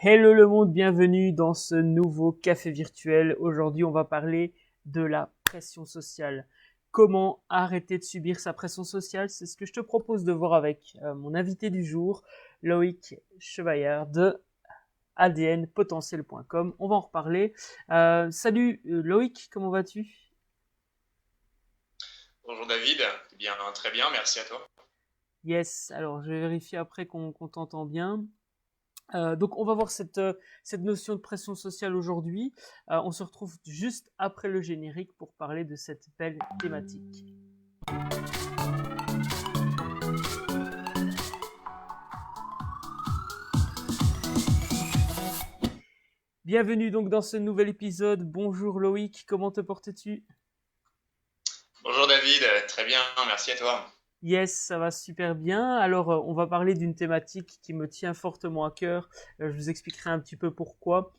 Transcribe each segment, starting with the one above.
Hello le monde, bienvenue dans ce nouveau café virtuel. Aujourd'hui, on va parler de la pression sociale. Comment arrêter de subir sa pression sociale? C'est ce que je te propose de voir avec mon invité du jour, Loïc Chevalier de adnpotentiel.com. On va en reparler. Salut Loïc, comment vas-tu? Bonjour David, eh bien très bien, merci à toi. Yes, alors je vais vérifier après qu'on t'entend bien. Donc on va voir cette notion de pression sociale aujourd'hui. On se retrouve juste après le générique pour parler de cette belle thématique. Bienvenue donc dans ce nouvel épisode. Bonjour Loïc, comment te portes-tu? Bonjour David, très bien, merci à toi. Yes, ça va super bien. Alors, on va parler d'une thématique qui me tient fortement à cœur. Je vous expliquerai un petit peu pourquoi.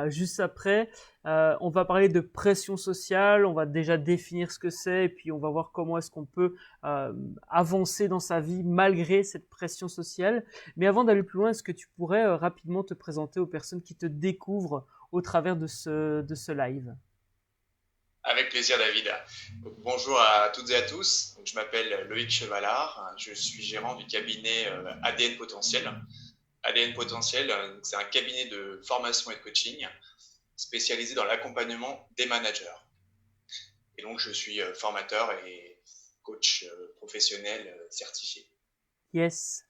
Juste après, on va parler de pression sociale. On va déjà définir ce que c'est et puis on va voir comment est-ce qu'on peut euh, avancer dans sa vie malgré cette pression sociale. Mais avant d'aller plus loin, est-ce que tu pourrais rapidement te présenter aux personnes qui te découvrent au travers de ce live? Avec plaisir David. Donc, bonjour à toutes et à tous, donc, je m'appelle Loïc Chevalard, je suis gérant du cabinet ADN Potentiel. ADN Potentiel, c'est un cabinet de formation et de coaching spécialisé dans l'accompagnement des managers. Et donc je suis formateur et coach professionnel certifié. Yes,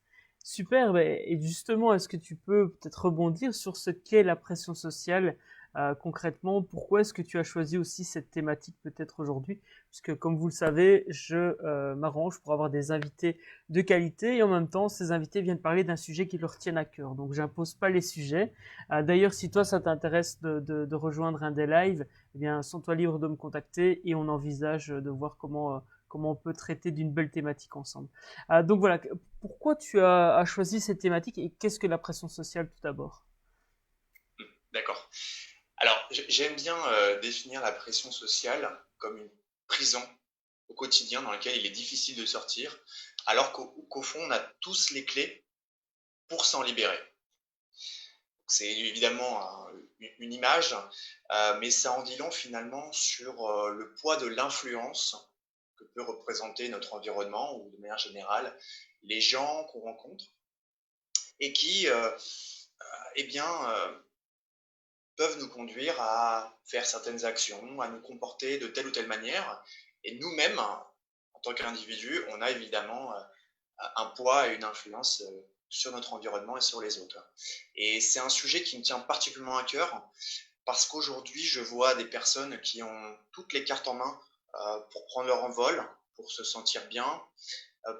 super. Et justement, est-ce que tu peux peut-être rebondir sur ce qu'est la pression sociale concrètement? Pourquoi est-ce que tu as choisi aussi cette thématique peut-être aujourd'hui? Puisque comme vous le savez, je m'arrange pour avoir des invités de qualité et en même temps, ces invités viennent parler d'un sujet qui leur tienne à cœur. Donc, j'impose pas les sujets. D'ailleurs, si toi, ça t'intéresse de rejoindre un des lives, eh bien, sens-toi libre de me contacter et on envisage de voir comment on peut traiter d'une belle thématique ensemble. Donc voilà, pourquoi tu as choisi cette thématique et qu'est-ce que la pression sociale tout d'abord? D'accord. Alors j'aime bien définir la pression sociale comme une prison au quotidien dans laquelle il est difficile de sortir, alors qu'au fond, on a tous les clés pour s'en libérer. C'est évidemment une image, mais ça en dit long finalement sur le poids de l'influence que peut représenter notre environnement ou de manière générale les gens qu'on rencontre et qui, eh bien, peuvent nous conduire à faire certaines actions, à nous comporter de telle ou telle manière. Et nous-mêmes, en tant qu'individus, on a évidemment un poids et une influence sur notre environnement et sur les autres. Et c'est un sujet qui me tient particulièrement à cœur parce qu'aujourd'hui, je vois des personnes qui ont toutes les cartes en main pour prendre leur envol, pour se sentir bien,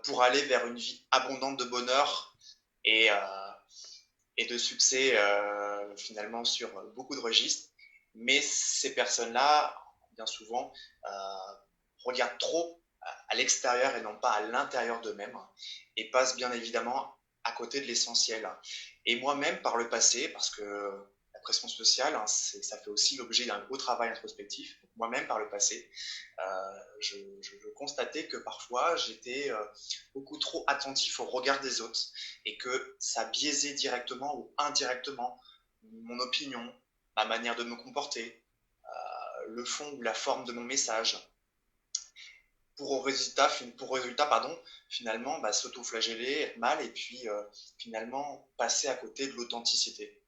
pour aller vers une vie abondante de bonheur et, et de succès finalement sur beaucoup de registres. Mais ces personnes-là, bien souvent, regardent trop à l'extérieur et non pas à l'intérieur d'eux-mêmes et passent bien évidemment à côté de l'essentiel. Et moi-même, par le passé, parce que la pression sociale, hein, ça fait aussi l'objet d'un beau travail introspectif. Moi-même, par le passé, je constatais que parfois j'étais beaucoup trop attentif au regard des autres et que ça biaisait directement ou indirectement mon opinion, ma manière de me comporter, le fond ou la forme de mon message. Pour résultat, finalement, s'auto-flageller, être mal et puis finalement passer à côté de l'authenticité.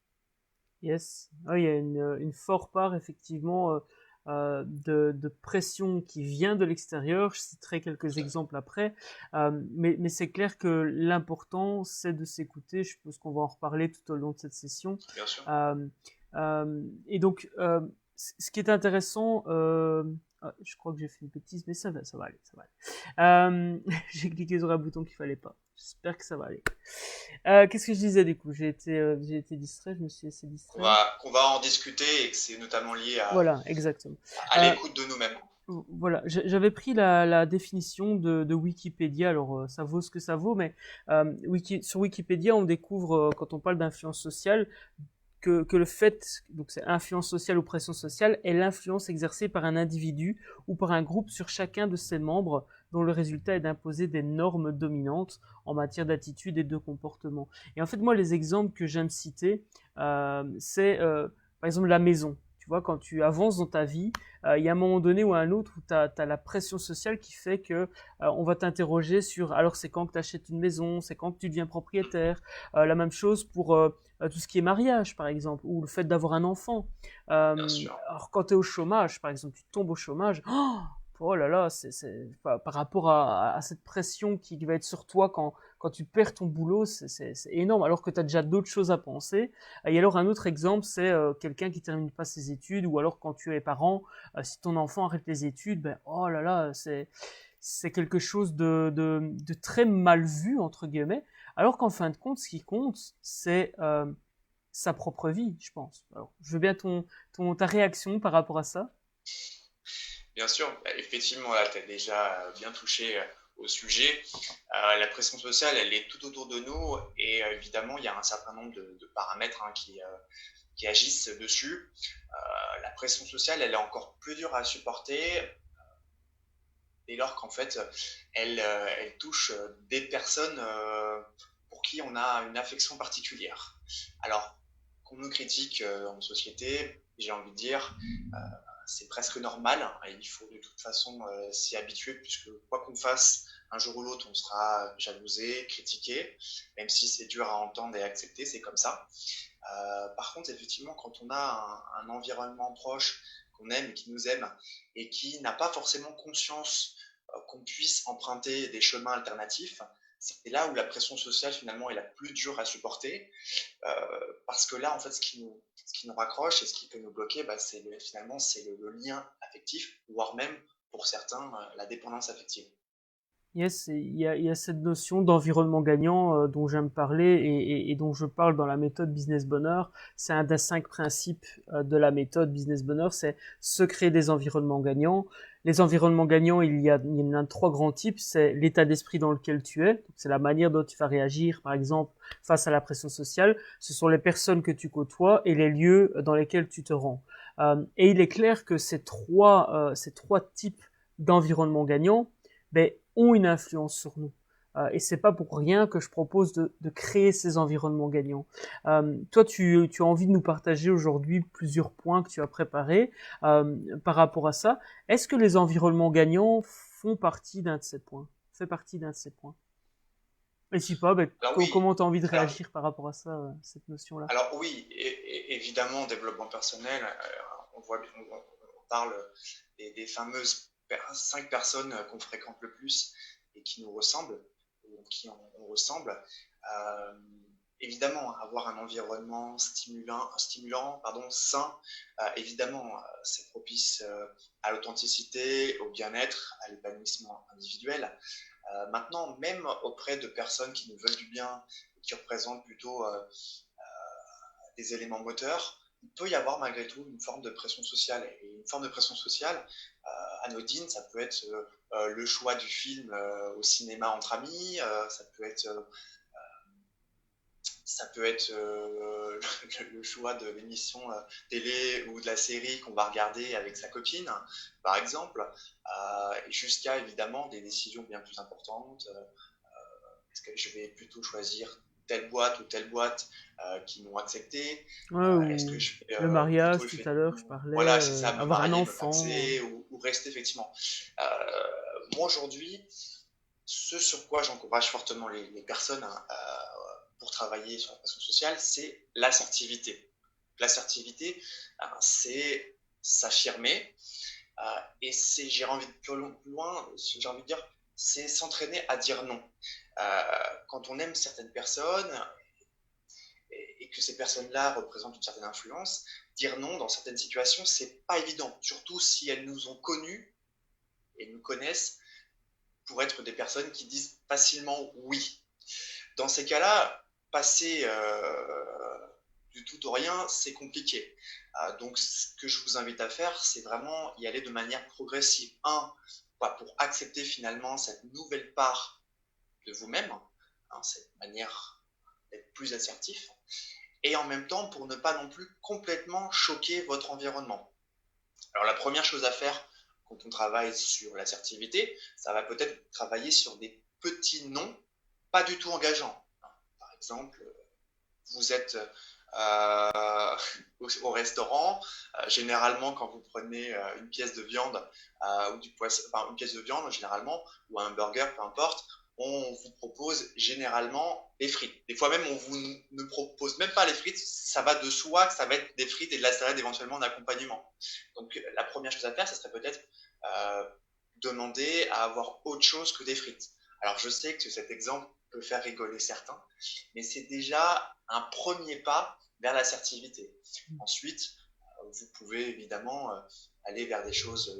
Yes. Ah, il y a une forte part effectivement de pression qui vient de l'extérieur. Je citerai quelques Tout à fait. exemples après. Mais c'est clair que l'important, c'est de s'écouter. Je pense qu'on va en reparler tout au long de cette session. Bien sûr. Euh, et donc, ce qui est intéressant, je crois que j'ai fait une bêtise, mais ça va aller, ça va aller. J'ai cliqué sur un bouton qu'il fallait pas. J'espère que ça va aller. Qu'est-ce que je disais du coup? J'ai été distrait, je me suis laissé distraire. Qu'on va en discuter et que c'est notamment lié Voilà, exactement. à Euh, l'écoute de nous-mêmes. voilà, j'avais pris la définition de Wikipédia, alors ça vaut ce que ça vaut, mais sur Wikipédia, on découvre, quand on parle d'influence sociale, que le fait, donc c'est influence sociale ou pression sociale, est l'influence exercée par un individu ou par un groupe sur chacun de ses membres dont le résultat est d'imposer des normes dominantes en matière d'attitude et de comportement. Et en fait, moi, les exemples que j'aime citer, c'est par exemple la maison. Tu vois, quand tu avances dans ta vie, il y a un moment donné ou un autre où tu as la pression sociale qui fait que on va t'interroger sur alors c'est quand que tu achètes une maison, c'est quand que tu deviens propriétaire. La même chose pour tout ce qui est mariage, par exemple, ou le fait d'avoir un enfant. Bien sûr. Alors quand tu es au chômage, par exemple, tu tombes au chômage, oh là là, par rapport à cette pression qui va être sur toi quand tu perds ton boulot, c'est énorme, alors que tu as déjà d'autres choses à penser. Et alors un autre exemple, c'est quelqu'un qui termine pas ses études, ou alors quand tu es parent, si ton enfant arrête les études, ben oh là là, c'est quelque chose de très mal vu, entre guillemets, alors qu'en fin de compte, ce qui compte, c'est sa propre vie, je pense. Alors, je veux bien ta réaction par rapport à ça. Bien sûr, bah, effectivement, là, tu as déjà bien touché au sujet. La pression sociale, elle est tout autour de nous et évidemment, il y a un certain nombre de paramètres qui agissent dessus. La pression sociale, elle est encore plus dure à supporter dès lors qu'en fait, elle touche des personnes pour qui on a une affection particulière. Alors, qu'on nous critique en société, j'ai envie de dire, c'est presque normal. Il faut de toute façon s'y habituer, puisque quoi qu'on fasse, un jour ou l'autre, on sera jalousé, critiqué, même si c'est dur à entendre et à accepter, c'est comme ça. Par contre, effectivement, quand on a un environnement proche qu'on aime et qui nous aime et qui n'a pas forcément conscience qu'on puisse emprunter des chemins alternatifs, c'est là où la pression sociale finalement est la plus dure à supporter, parce que là en fait ce qui nous raccroche et ce qui peut nous bloquer, bah, finalement c'est le lien affectif, voire même pour certains la dépendance affective. Yes, il y a cette notion d'environnement gagnant dont j'aime parler et dont je parle dans la méthode Business Bonheur. C'est un des 5 principes de la méthode Business Bonheur, c'est se créer des environnements gagnants. Les environnements gagnants, il y en a 3 grands types. C'est l'état d'esprit dans lequel tu es, c'est la manière dont tu vas réagir, par exemple, face à la pression sociale. Ce sont les personnes que tu côtoies et les lieux dans lesquels tu te rends. Et il est clair que ces trois types d'environnements gagnants, ben, ont une influence sur nous. Et c'est pas pour rien que je propose de créer ces environnements gagnants. Toi, tu as envie de nous partager aujourd'hui plusieurs points que tu as préparés par rapport à ça. Est-ce que les environnements gagnants font partie d'un de ces points? Fait partie d'un de ces points? Et si pas, ben, Alors oui, comment tu as envie de alors, réagir par rapport à ça, cette notion-là? alors oui, évidemment, développement personnel, on parle des fameuses 5 personnes qu'on fréquente le plus et qui nous ressemblent, ou qui on ressemble. Euh, Évidemment, avoir un environnement stimulant sain, évidemment, c'est propice à l'authenticité, au bien-être, à l'épanouissement individuel. Maintenant, même auprès de personnes qui nous veulent du bien, qui représentent plutôt des éléments moteurs, il peut y avoir malgré tout une forme de pression sociale. Et une forme de pression sociale anodine, ça peut être le choix du film au cinéma entre amis, ça peut être le choix de l'émission télé ou de la série qu'on va regarder avec sa copine, par exemple, jusqu'à évidemment des décisions bien plus importantes. Est-ce que je vais plutôt choisir telle boîte ou telle boîte qui m'ont accepté? Ouais, Est-ce que ou je vais le plutôt mariage, tout à l'heure, je effectivement, parlais, voilà, c'est ça, me avoir un marier, me enfant. paxer ou rester effectivement. Euh, Moi aujourd'hui, ce sur quoi j'encourage fortement les personnes pour travailler sur la pression sociale, c'est l'assertivité. L'assertivité, c'est s'affirmer et j'ai envie de plus loin, j'ai envie de dire, c'est s'entraîner à dire non. Euh, Quand on aime certaines personnes et que ces personnes-là représentent une certaine influence, dire non dans certaines situations, c'est pas évident, surtout si elles nous ont connus et nous connaissent pour être des personnes qui disent facilement oui. Dans ces cas-là, passer du tout au rien, c'est compliqué. Donc, ce que je vous invite à faire, c'est vraiment y aller de manière progressive. Pour accepter finalement cette nouvelle part de vous-même, cette manière d'être plus assertif, et en même temps pour ne pas non plus complètement choquer votre environnement. Alors, la première chose à faire quand on travaille sur l'assertivité, ça va peut-être travailler sur des petits noms pas du tout engageants. Par exemple, vous êtes au restaurant, généralement quand vous prenez une pièce de viande ou du poisson, enfin une pièce de viande généralement, ou un burger, peu importe, on vous propose généralement des frites. Des fois même, on vous ne propose même pas les frites, ça va de soi que ça va être des frites et de la salade éventuellement en accompagnement. Donc la première chose à faire, ça serait peut-être demander à avoir autre chose que des frites. Alors je sais que cet exemple peut faire rigoler certains, mais c'est déjà un premier pas vers l'assertivité. Ensuite, vous pouvez évidemment aller vers des choses,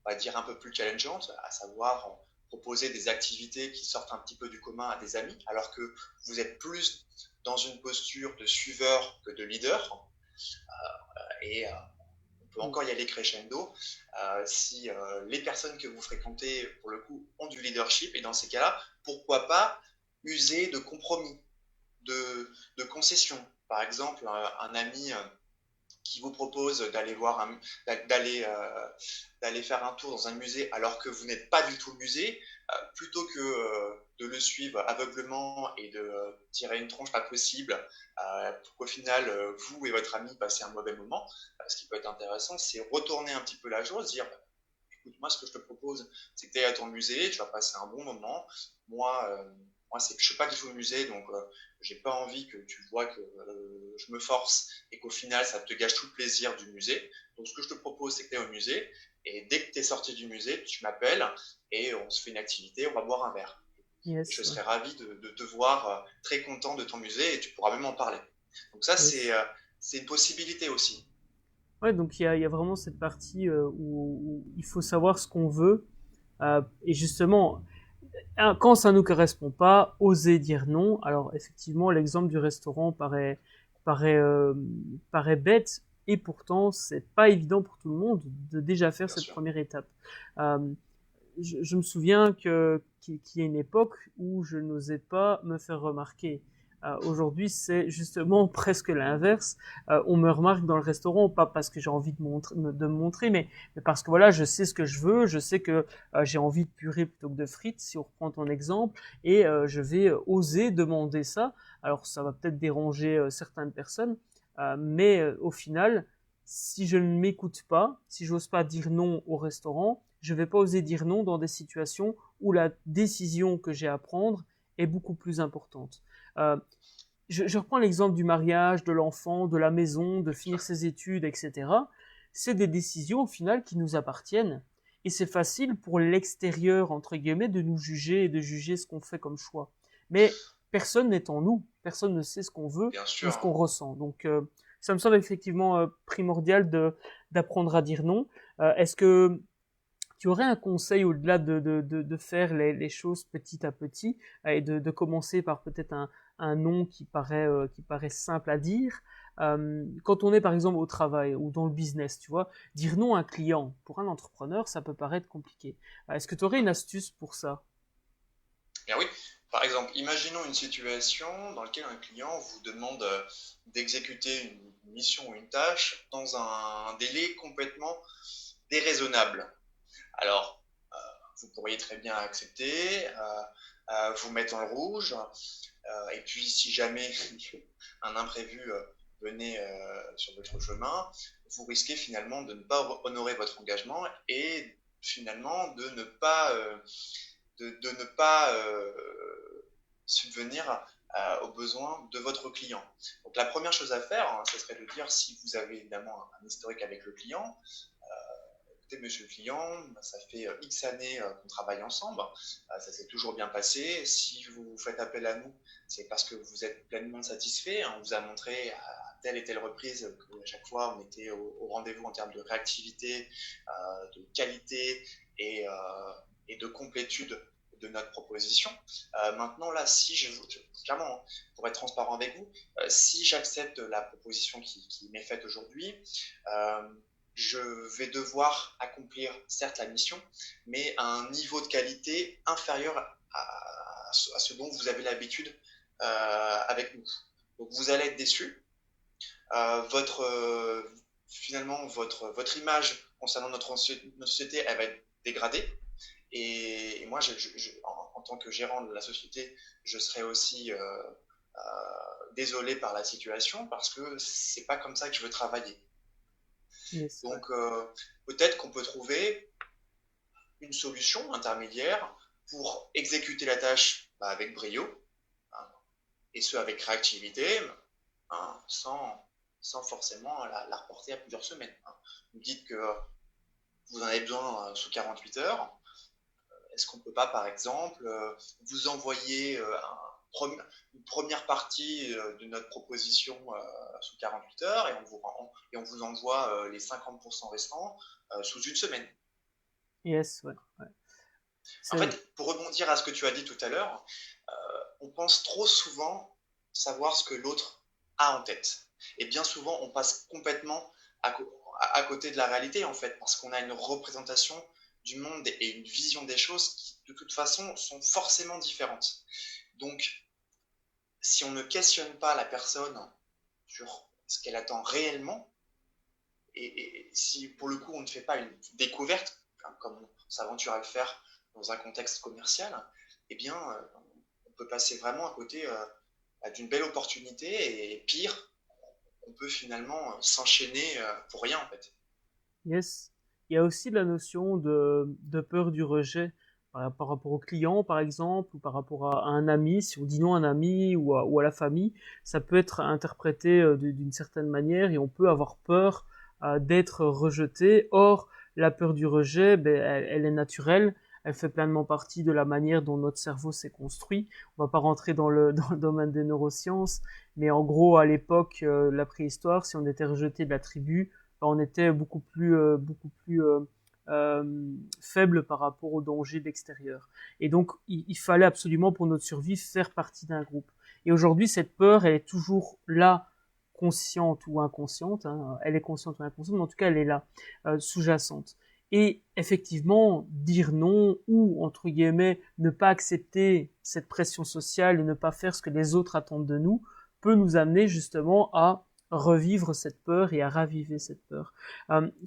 on va dire, un peu plus challengeantes, à savoir proposer des activités qui sortent un petit peu du commun à des amis, alors que vous êtes plus dans une posture de suiveur que de leader. Et on peut encore y aller crescendo si les personnes que vous fréquentez, pour le coup, ont du leadership. Et dans ces cas-là, pourquoi pas user de compromis, de concessions. Par exemple, un ami qui vous propose d'aller faire un tour dans un musée alors que vous n'êtes pas du tout le musée, plutôt que de le suivre aveuglement et de tirer une tronche pas possible pour qu'au final vous et votre ami passez un mauvais moment, ce qui peut être intéressant, c'est retourner un petit peu la chose, dire écoute, moi ce que je te propose, c'est que tu es à ton musée, tu vas passer un bon moment. Moi, je ne suis pas du tout au musée, donc j'ai pas envie que tu vois que je me force et qu'au final, ça te gâche tout le plaisir du musée. Donc, ce que je te propose, c'est que tu es au musée et dès que tu es sorti du musée, tu m'appelles et on se fait une activité, on va boire un verre. Yes, Je ouais. serais ravi de te voir très content de ton musée et tu pourras même en parler. Donc, ça, Yes. c'est une possibilité aussi. Ouais, donc il y a vraiment cette partie où il faut savoir ce qu'on veut. Et justement, quand ça nous correspond pas, oser dire non. Alors effectivement, l'exemple du restaurant paraît, euh, paraît bête, et pourtant c'est pas évident pour tout le monde de déjà faire Bien cette sûr. première étape. Euh, je me souviens qu'il y a une époque où je n'osais pas me faire remarquer. Aujourd'hui, c'est justement presque l'inverse. On me remarque dans le restaurant, pas parce que j'ai envie de me montrer, mais parce que voilà, je sais ce que je veux, je sais que j'ai envie de purée plutôt que de frites, si on reprend ton exemple, et je vais oser demander ça. Alors, ça va peut-être déranger certaines personnes, mais au final, si je ne m'écoute pas, si j'ose pas dire non au restaurant, je vais pas oser dire non dans des situations où la décision que j'ai à prendre est beaucoup plus importante. Euh, je reprends l'exemple du mariage, de l'enfant, de la maison, de finir ses études, etc. C'est des décisions au final qui nous appartiennent. Et c'est facile pour l'extérieur, entre guillemets, de nous juger et de juger ce qu'on fait comme choix. Mais personne n'est en nous, personne ne sait ce qu'on veut Bien ou sûr. ce qu'on ressent. Donc ça me semble effectivement primordial d'apprendre à dire non. Est-ce que tu aurais un conseil au-delà de faire les choses petit à petit et de commencer par peut-être un nom qui paraît simple à dire. Quand on est par exemple au travail ou dans le business, tu vois, dire non à un client, pour un entrepreneur, ça peut paraître compliqué. Est-ce que tu aurais une astuce pour ça? Bien oui. Par exemple, imaginons une situation dans laquelle un client vous demande d'exécuter une mission ou une tâche dans un délai complètement déraisonnable. Alors, vous pourriez très bien accepter, vous mettre en rouge, et puis si jamais un imprévu venait sur votre chemin, vous risquez finalement de ne pas honorer votre engagement et finalement de ne pas subvenir aux besoins de votre client. Donc la première chose à faire, hein, ce serait de dire si vous avez évidemment un historique avec le client, écoutez monsieur le client, ça fait X années qu'on travaille ensemble, ça s'est toujours bien passé, si vous faites appel à nous, c'est parce que vous êtes pleinement satisfait, on vous a montré à telle et telle reprise qu'à chaque fois on était au rendez-vous en termes de réactivité, de qualité et, et de complétude de notre proposition. Maintenant, là, si clairement, pour être transparent avec vous, si j'accepte la proposition qui m'est faite aujourd'hui, je vais devoir accomplir certes la mission, mais à un niveau de qualité inférieur à ce dont vous avez l'habitude avec nous. Donc vous allez être déçu. Finalement, votre image concernant notre société, elle va être dégradée. Et moi, en tant que gérant de la société, je serais aussi désolé par la situation parce que c'est pas comme ça que je veux travailler. Yes, ouais. Donc, peut-être qu'on peut trouver une solution intermédiaire pour exécuter la tâche avec brio, hein, et ce avec réactivité, hein, sans forcément la reporter à plusieurs semaines. Hein. Vous dites que vous en avez besoin sous 48 heures. Est-ce qu'on ne peut pas, par exemple, vous envoyer une première partie de notre proposition sous 48 heures et on vous envoie les 50% restants sous une semaine. Yes, ouais, ouais. En C'est, fait, pour rebondir à ce que tu as dit tout à l'heure, on pense trop souvent savoir ce que l'autre a en tête. Et bien souvent, on passe complètement à côté de la réalité, en fait, parce qu'on a une représentation du monde et une vision des choses qui, de toute façon, sont forcément différentes. Donc, si on ne questionne pas la personne sur ce qu'elle attend réellement, et si pour le coup on ne fait pas une découverte, hein, comme on s'aventure à le faire dans un contexte commercial, eh bien, on peut passer vraiment à côté d'une belle opportunité, et pire, on peut finalement s'enchaîner pour rien en fait. yes. Il y a aussi la notion de peur du rejet par rapport au client, par exemple, ou par rapport à un ami. Si on dit non à un ami ou à la famille, ça peut être interprété d'une certaine manière et on peut avoir peur d'être rejeté. Or, la peur du rejet, ben, elle est naturelle. Elle fait pleinement partie de la manière dont notre cerveau s'est construit. On va pas rentrer dans le domaine des neurosciences, mais en gros, à l'époque, la préhistoire, si on était rejeté de la tribu, on était beaucoup plus faible par rapport aux dangers d'extérieur. Et donc, il fallait absolument pour notre survie faire partie d'un groupe. Et aujourd'hui, cette peur, elle est toujours là, consciente ou inconsciente. Hein. Elle est consciente ou inconsciente, mais en tout cas, elle est là, sous-jacente. Et effectivement, dire non ou, entre guillemets, ne pas accepter cette pression sociale et ne pas faire ce que les autres attendent de nous peut nous amener justement à revivre cette peur et à raviver cette peur.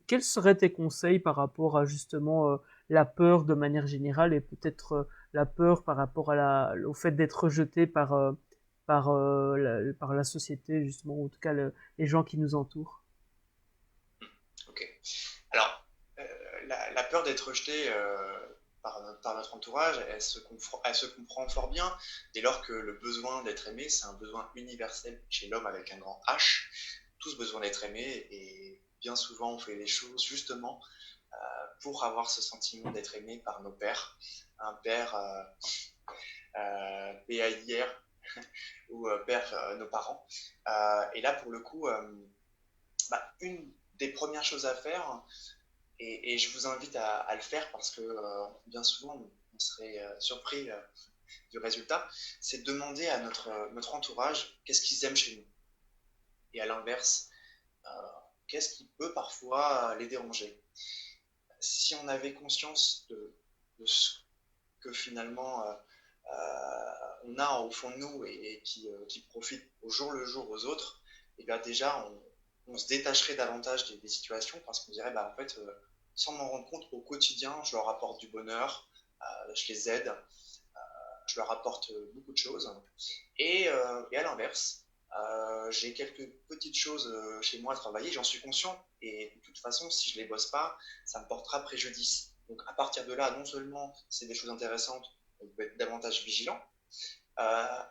Quels seraient tes conseils par rapport à justement la peur de manière générale et peut-être la peur par rapport à au fait d'être rejeté par la société justement, ou en tout cas les gens qui nous entourent? Ok. Alors, la peur d'être rejeté par notre entourage, elle se comprend fort bien dès lors que le besoin d'être aimé, c'est un besoin universel chez l'homme avec un grand H. Tous besoin d'être aimé, et bien souvent on fait les choses justement pour avoir ce sentiment d'être aimé par nos pères. Un père PAIR ou père nos parents. Et là pour le coup, une des premières choses à faire, et je vous invite à le faire parce que bien souvent on serait surpris du résultat, c'est de demander à notre entourage qu'est-ce qu'ils aiment chez nous. Et à l'inverse, euh, qu'est-ce qui peut parfois les déranger. Si on avait conscience de ce que finalement on a au fond de nous et qui profite au jour le jour aux autres, et bien déjà on se détacherait davantage des situations parce qu'on dirait en fait, sans m'en rendre compte, au quotidien, je leur apporte du bonheur, je les aide, je leur apporte beaucoup de choses. Et à l'inverse, j'ai quelques petites choses chez moi à travailler, j'en suis conscient. Et de toute façon, si je ne les bosse pas, ça me portera préjudice. Donc à partir de là, non seulement c'est des choses intéressantes, on peut être davantage vigilant.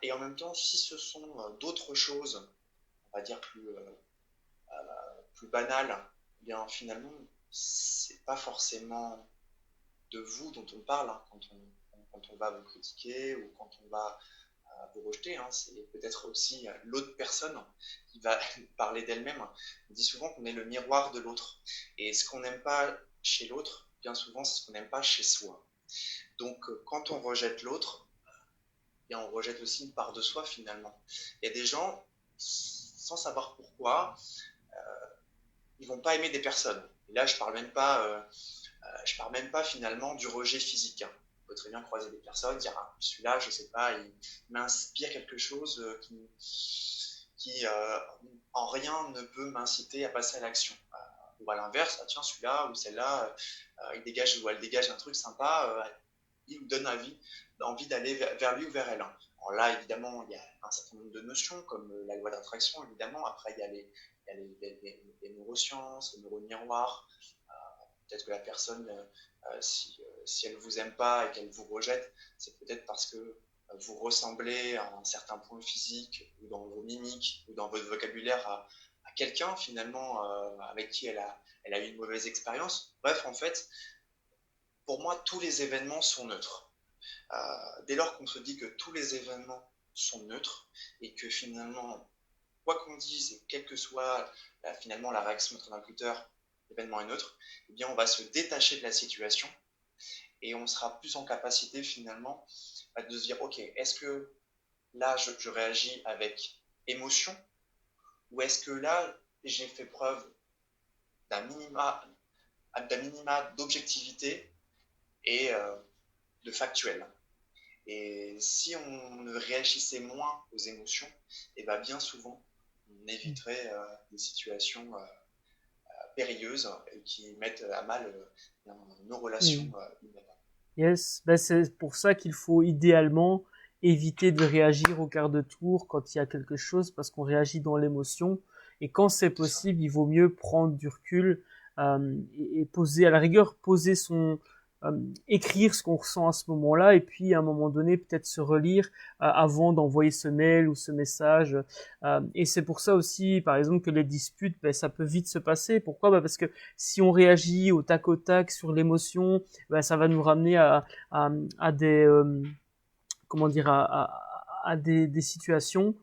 Et en même temps, si ce sont d'autres choses, on va dire plus banales, eh bien finalement, c'est pas forcément de vous dont on parle hein, quand on va vous critiquer ou quand on va vous rejeter. Hein. C'est peut-être aussi l'autre personne qui va parler d'elle-même. On dit souvent qu'on est le miroir de l'autre. Et ce qu'on n'aime pas chez l'autre, bien souvent, c'est ce qu'on n'aime pas chez soi. Donc, quand on rejette l'autre, bien, on rejette aussi une part de soi finalement. Il y a des gens, sans savoir pourquoi, ils vont pas aimer des personnes. Et là, je parle même pas finalement du rejet physique. Hein. On peut très bien croiser des personnes, dire ah, celui-là, je sais pas, il m'inspire quelque chose qui en rien ne peut m'inciter à passer à l'action. ou à l'inverse, ah tiens, celui-là ou celle-là, il dégage ou elle dégage un truc sympa, il nous donne envie d'aller vers lui ou vers elle. Alors là, évidemment, il y a un certain nombre de notions, comme la loi d'attraction, évidemment. Après, il y a les neurosciences, le neuromiroir. Peut-être que la personne, si elle ne vous aime pas et qu'elle vous rejette, c'est peut-être parce que vous ressemblez à un certain point physique ou dans vos mimiques ou dans votre vocabulaire à quelqu'un finalement avec qui elle a eu une mauvaise expérience. Bref, en fait, pour moi, tous les événements sont neutres. Dès lors qu'on se dit que tous les événements sont neutres et que finalement, quoi qu'on dise et quelle que soit finalement la réaction de notre interlocuteur, l'événement est neutre, eh bien on va se détacher de la situation et on sera plus en capacité finalement de se dire ok, est-ce que là je réagis avec émotion ou est-ce que là j'ai fait preuve d'un minima d'objectivité et de factuel. Et si on ne réagissait moins aux émotions, et bien souvent on éviterait des situations périlleuses et qui mettent à mal nos relations humaines. Yes, ben c'est pour ça qu'il faut idéalement éviter de réagir au quart de tour quand il y a quelque chose parce qu'on réagit dans l'émotion et quand c'est possible, il vaut mieux prendre du recul et poser à la rigueur écrire ce qu'on ressent à ce moment-là et puis à un moment donné peut-être se relire avant d'envoyer ce mail ou ce message et c'est pour ça aussi par exemple que les disputes ben, ça peut vite se passer. Pourquoi? Ben, parce que si on réagit au tac sur l'émotion, ben, ça va nous ramener à des comment dire à des situations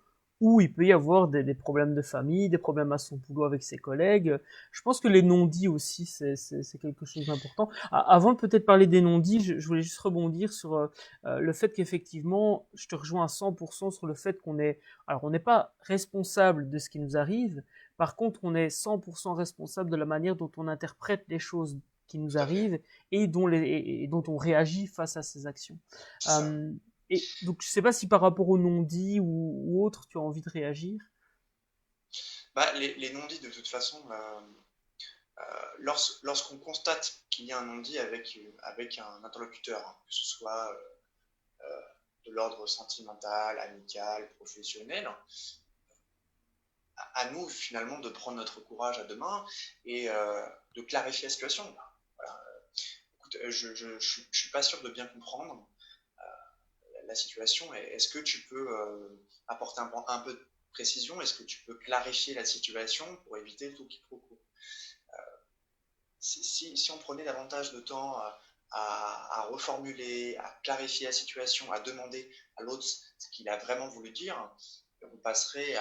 où il peut y avoir des problèmes de famille, des problèmes à son boulot avec ses collègues. Je pense que les non-dits aussi, c'est quelque chose d'important. Avant de peut-être parler des non-dits, je voulais juste rebondir sur le fait qu'effectivement, je te rejoins à 100% sur le fait alors on n'est pas responsable de ce qui nous arrive, par contre on est 100% responsable de la manière dont on interprète les choses qui nous arrivent et dont on réagit face à ces actions. Et donc, je ne sais pas si par rapport aux non-dits ou autres, tu as envie de réagir. Les non-dits, de toute façon, lorsqu'on constate qu'il y a un non-dit avec un interlocuteur, hein, que ce soit de l'ordre sentimental, amical, professionnel, à nous finalement de prendre notre courage à deux mains et de clarifier la situation. Voilà. Écoute, je ne suis pas sûr de bien comprendre la situation. Est-ce que tu peux apporter un peu de précision? Est-ce que tu peux clarifier la situation pour éviter tout quiproquo? Si on prenait davantage de temps à reformuler, à clarifier la situation, à demander à l'autre ce qu'il a vraiment voulu dire, on passerait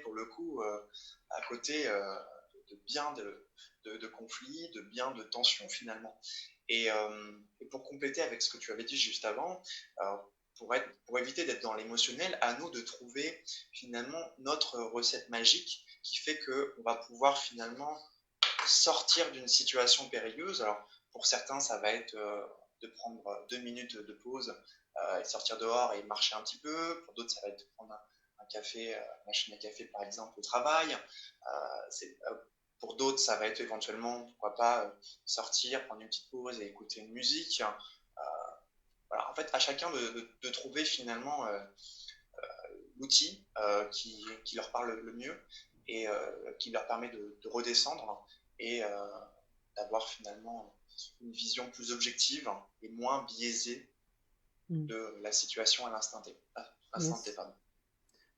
pour le coup à côté de bien de conflits, de bien de tensions finalement. Et pour compléter avec ce que tu avais dit juste avant, pour éviter d'être dans l'émotionnel, à nous de trouver finalement notre recette magique qui fait qu'on va pouvoir finalement sortir d'une situation périlleuse. Alors pour certains, ça va être de prendre 2 minutes de pause et sortir dehors et marcher un petit peu. Pour d'autres, ça va être de prendre un café, machine à café par exemple au travail. Pour d'autres, ça va être éventuellement, pourquoi pas, sortir, prendre une petite pause et écouter une musique. Voilà. En fait, à chacun de trouver finalement l'outil qui leur parle le mieux et qui leur permet de redescendre et d'avoir finalement une vision plus objective et moins biaisée de la situation à l'instant T.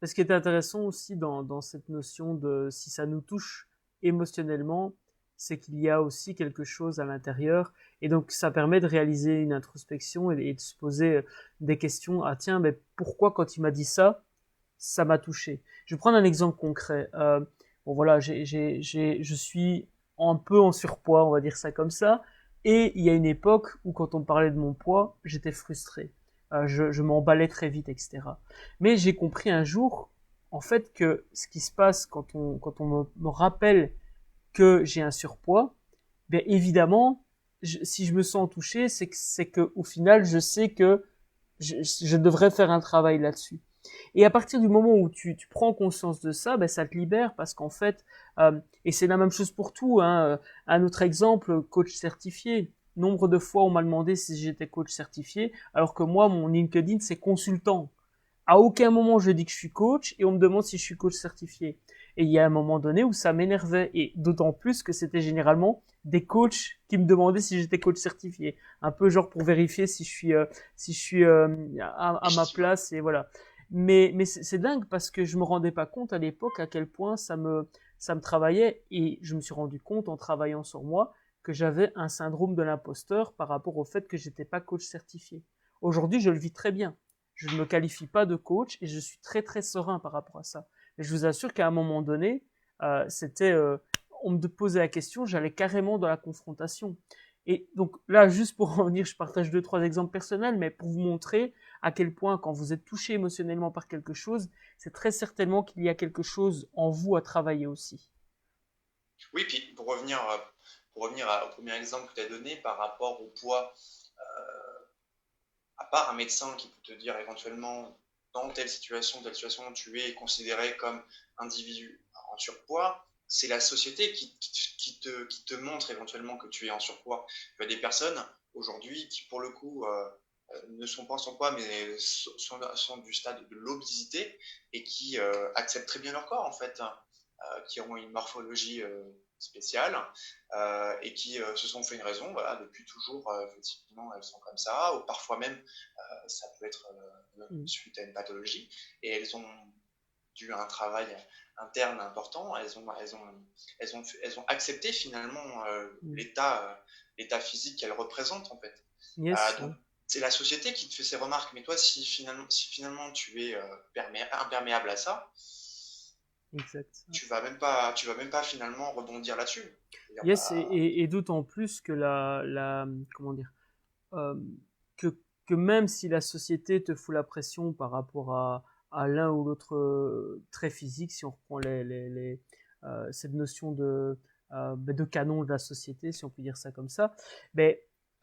Ce qui est intéressant aussi dans cette notion de si ça nous touche émotionnellement, c'est qu'il y a aussi quelque chose à l'intérieur et donc ça permet de réaliser une introspection et de se poser des questions. Ah tiens, mais pourquoi quand il m'a dit ça, ça m'a touché? Je vais prendre un exemple concret. Bon voilà, je suis un peu en surpoids, on va dire ça comme ça, et il y a une époque où quand on parlait de mon poids, j'étais frustré. Je m'emballais très vite, etc. Mais j'ai compris un jour, en fait, que ce qui se passe quand on me rappelle que j'ai un surpoids, bien évidemment, si je me sens touché, c'est que au final, je sais que je devrais faire un travail là-dessus. Et à partir du moment où tu prends conscience de ça, ben, ça te libère parce qu'en fait, et c'est la même chose pour tout, hein, un autre exemple, coach certifié. Nombre de fois, on m'a demandé si j'étais coach certifié, alors que moi, mon LinkedIn, c'est consultant. À aucun moment je dis que je suis coach et on me demande si je suis coach certifié. Et il y a un moment donné où ça m'énervait et d'autant plus que c'était généralement des coachs qui me demandaient si j'étais coach certifié, un peu genre pour vérifier si je suis à ma Légitime. place et voilà. Mais c'est dingue parce que je me rendais pas compte à l'époque à quel point ça me travaillait et je me suis rendu compte en travaillant sur moi que j'avais un syndrome de l'imposteur par rapport au fait que j'étais pas coach certifié. Aujourd'hui, je le vis très bien. Je ne me qualifie pas de coach et je suis très très serein par rapport à ça. Mais je vous assure qu'à un moment donné, on me posait la question, j'allais carrément dans la confrontation. Et donc là, juste pour revenir, je partage 2, 3 exemples personnels, mais pour vous montrer à quel point, quand vous êtes touché émotionnellement par quelque chose, c'est très certainement qu'il y a quelque chose en vous à travailler aussi. Oui, puis au premier exemple que tu as donné par rapport au poids, à part un médecin qui peut te dire éventuellement dans telle situation, tu es considéré comme individu en surpoids, c'est la société qui te montre éventuellement que tu es en surpoids. Tu as des personnes aujourd'hui qui, pour le coup, ne sont pas en surpoids, mais sont du stade de l'obésité et qui acceptent très bien leur corps, en fait, hein, qui ont une morphologie spéciale et qui se sont fait une raison. Voilà, depuis toujours, effectivement, elles sont comme ça, ou parfois même ça peut être Mm. suite à une pathologie, et elles ont dû à un travail interne important, elles ont accepté finalement Mm. l'état physique qu'elles représentent en fait. Yes, Donc ouais. c'est la société qui te fait ces remarques, mais toi si finalement tu es imperméable à ça, Exact. tu vas même pas finalement rebondir là-dessus. C'est-à-dire, Yes, bah, et d'autant plus que comment dire, euh, que, que même si la société te fout la pression par rapport à l'un ou l'autre trait physique, si on reprend cette notion de canon de la société, si on peut dire ça comme ça, ben,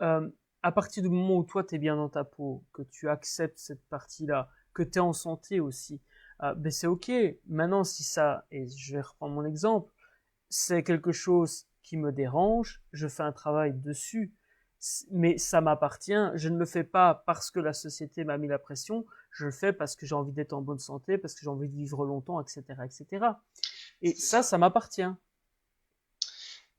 euh, à partir du moment où toi, tu es bien dans ta peau, que tu acceptes cette partie-là, que tu es en santé aussi, ben c'est OK. Maintenant, si ça, et je vais reprendre mon exemple, c'est quelque chose qui me dérange, je fais un travail dessus, mais ça m'appartient, je ne le fais pas parce que la société m'a mis la pression, je le fais parce que j'ai envie d'être en bonne santé, parce que j'ai envie de vivre longtemps, etc., etc. Et c'est ça, ça. ça m'appartient.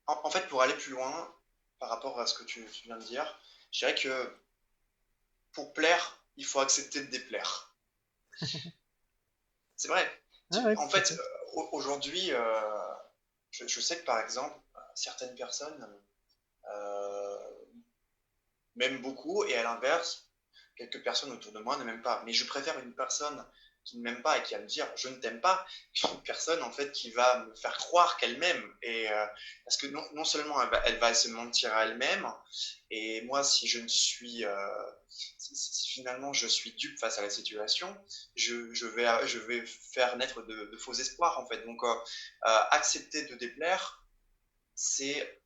En fait, pour aller plus loin par rapport à ce que tu viens de dire, je dirais que pour plaire, il faut accepter de déplaire. C'est vrai. Ah ouais, En tout à fait, fait. aujourd'hui, je sais que par exemple, certaines personnes euh, m'aiment beaucoup et à l'inverse, quelques personnes autour de moi ne m'aiment pas. Mais je préfère une personne qui ne m'aime pas et qui va me dire je ne t'aime pas qu'une personne en fait qui va me faire croire qu'elle m'aime. Et parce que non seulement elle va se mentir à elle-même, et moi si je ne suis si finalement je suis dupe face à la situation, je vais faire naître de faux espoirs en fait. Donc accepter de déplaire, c'est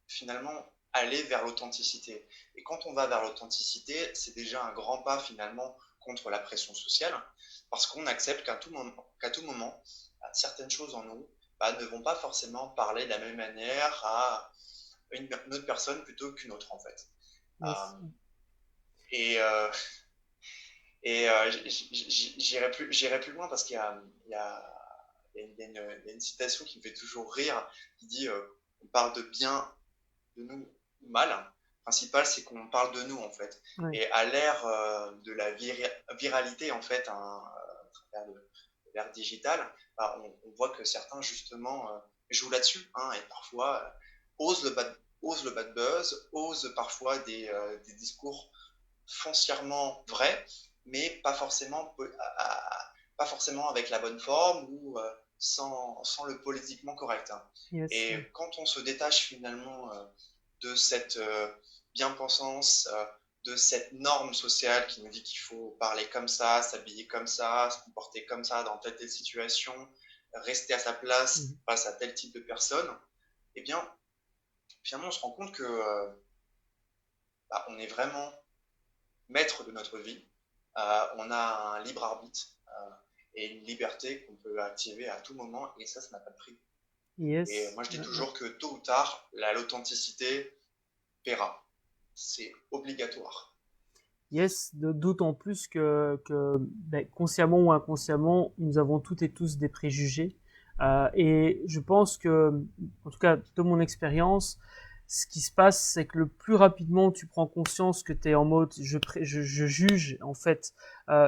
finalement aller vers l'authenticité. Et quand on va vers l'authenticité, c'est déjà un grand pas finalement contre la pression sociale, parce qu'on accepte qu'à tout moment, certaines choses en nous ne vont pas forcément parler de la même manière à une autre personne plutôt qu'une autre en fait. Euh, Yes. et j'irai plus loin parce il y a, il y a une citation qui me fait toujours rire, qui dit on parle de bien de nous ou mal. Le principal, c'est qu'on parle de nous, en fait. Ouais. Et à l'ère de la viralité, en fait, hein, à travers de l'ère digitale, on voit que certains, justement, jouent là-dessus, hein, et parfois osent le bad buzz, osent parfois des discours foncièrement vrais, mais pas forcément avec la bonne forme ou sans le politiquement correct, hein. Yes. Et quand on se détache finalement de cette bien-pensance, de cette norme sociale qui nous dit qu'il faut parler comme ça, s'habiller comme ça, se comporter comme ça dans telle situation, rester à sa place Mhm. face à tel type de personne, eh bien, finalement, on se rend compte que on est vraiment maître de notre vie. On a un libre arbitre. et une liberté qu'on peut activer à tout moment, et ça n'a pas de prix. Et Yes. moi, je dis toujours que tôt ou tard, l'authenticité paiera. C'est obligatoire. Yes, d'autant plus que ben, consciemment ou inconsciemment, nous avons toutes et tous des préjugés. Et je pense que, en tout cas, de mon expérience, ce qui se passe, c'est que le plus rapidement tu prends conscience que tu es en mode je juge en fait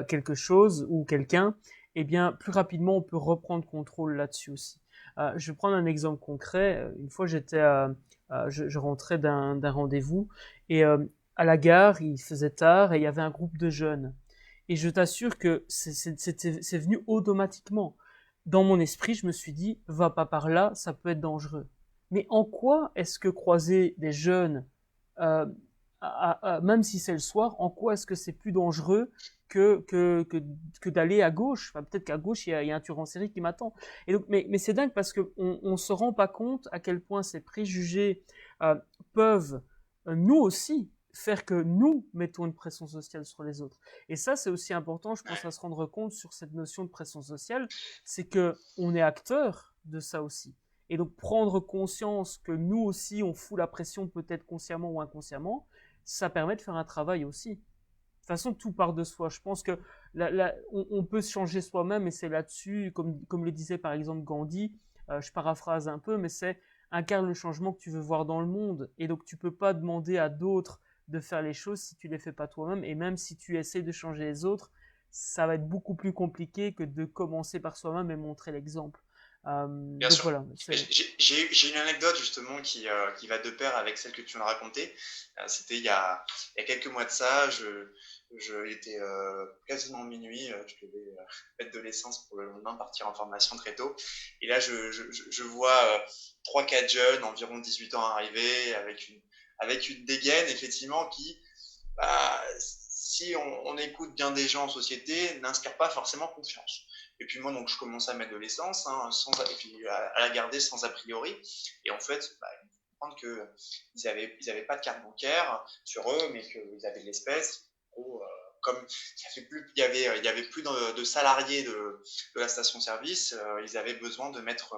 quelque chose ou quelqu'un, eh bien plus rapidement on peut reprendre contrôle là-dessus aussi. Je vais prendre un exemple concret. Une fois je rentrais d'un rendez-vous et à la gare, il faisait tard et il y avait un groupe de jeunes. Et je t'assure que c'est venu automatiquement. Dans mon esprit, je me suis dit, va pas par là, ça peut être dangereux. Mais en quoi est-ce que croiser des jeunes, euh, même si c'est le soir, en quoi est-ce que c'est plus dangereux que d'aller à gauche? Enfin, peut-être qu'à gauche, il y a un tueur en série qui m'attend. Et donc, mais c'est dingue parce qu'on se rend pas compte à quel point ces préjugés euh, peuvent, nous aussi, faire que nous mettons une pression sociale sur les autres. Et ça, c'est aussi important, je pense, à se rendre compte sur cette notion de pression sociale, c'est que on est acteur de ça aussi. Et donc prendre conscience que nous aussi on fout la pression peut-être consciemment ou inconsciemment, ça permet de faire un travail aussi. De toute façon, tout part de soi. Je pense que on peut se changer soi-même et c'est là-dessus, comme le disait par exemple Gandhi, je paraphrase un peu, mais c'est incarne le changement que tu veux voir dans le monde. Et donc tu peux pas demander à d'autres de faire les choses si tu les fais pas toi-même. Et même si tu essaies de changer les autres, ça va être beaucoup plus compliqué que de commencer par soi-même et montrer l'exemple. Bien Donc sûr. voilà. J'ai une anecdote justement qui va de pair avec celle que tu viens de raconter. C'était il y a quelques mois de ça. Il était quasiment minuit. Je devais mettre de l'essence pour le lendemain, partir en formation très tôt. Et là, je vois 3-4 jeunes, environ 18 ans arriver, avec une dégaine, effectivement, qui, bah, si on écoute bien des gens en société, n'inspire pas forcément confiance. Et puis moi, donc, je commence à mettre de l'essence, hein, et puis à la garder sans a priori. Et en fait, bah, ils comprennent qu'ils avaient pas de carte bancaire sur eux, mais qu'ils avaient de l'espèce. Gros, comme il y avait plus de salariés de la station-service, ils avaient besoin de mettre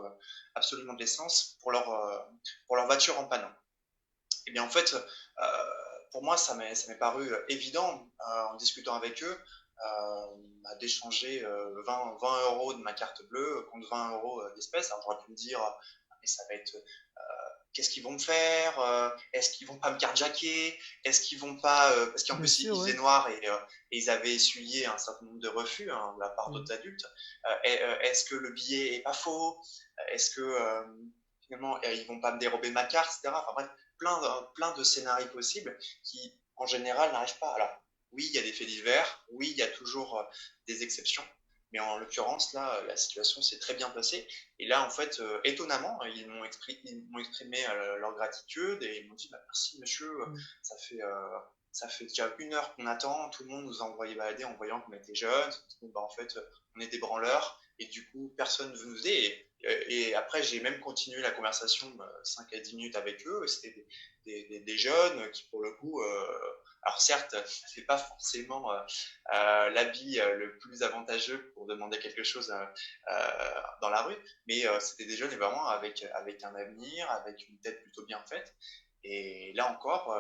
absolument de l'essence pour leur voiture en panne. Et bien en fait, pour moi, ça m'est paru évident en discutant avec eux d'échanger 20 euros de ma carte bleue contre 20 euros d'espèces. Alors j'aurais pu me dire, mais ça va être qu'est-ce qu'ils vont me faire, est-ce qu'ils vont pas me carjacker, est-ce qu'ils vont pas parce qu'en Bien plus sûr, ils ouais. faisaient noir et ils avaient essuyé un certain nombre de refus de la part Mm. d'autres adultes. Est-ce que le billet est pas faux, est-ce que finalement ils vont pas me dérober ma carte, etc. Enfin bref, plein de scénarios possibles qui en général n'arrivent pas. Alors oui, il y a des faits divers, oui, il y a toujours des exceptions, mais en l'occurrence là la situation s'est très bien passée. Et là, en fait, étonnamment, ils m'ont exprimé leur gratitude et ils m'ont dit bah, merci monsieur, Mm. ça fait, euh, ça fait déjà 1 heure qu'on attend, tout le monde nous a envoyé balader en voyant qu'on était jeunes. Donc, bah, en fait, on est des branleurs et du coup, personne ne veut nous aider. Et après, j'ai même continué la conversation 5 à 10 minutes avec eux. C'était des jeunes qui, pour le coup, alors certes, ça fait pas forcément l'habit le plus avantageux pour demander quelque chose dans la rue, mais c'était des jeunes et vraiment avec un avenir, avec une tête plutôt bien faite. Et là encore,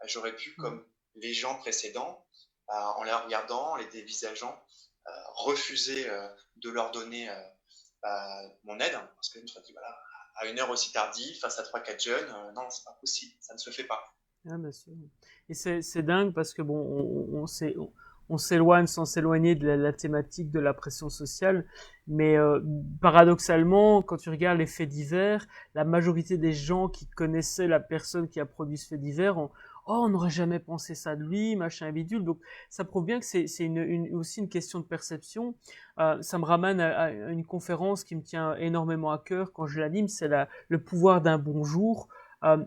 j'aurais pu, Mm. comme les gens précédents, en les regardant, en les dévisageant, refuser de leur donner mon aide, parce que je me suis dit, voilà, à 1 heure aussi tardive, face à 3-4 jeunes, non, c'est pas possible, ça ne se fait pas. Ah, bien sûr. Et c'est dingue parce que bon, on s'éloigne sans s'éloigner de la thématique de la pression sociale, mais paradoxalement, quand tu regardes les faits divers, la majorité des gens qui connaissaient la personne qui a produit ce fait divers ont oh, on n'aurait jamais pensé ça de lui, machin bidule. Donc, ça prouve bien que c'est aussi une question de perception. Ça me ramène à une conférence qui me tient énormément à cœur quand je l'anime, c'est le pouvoir d'un bonjour.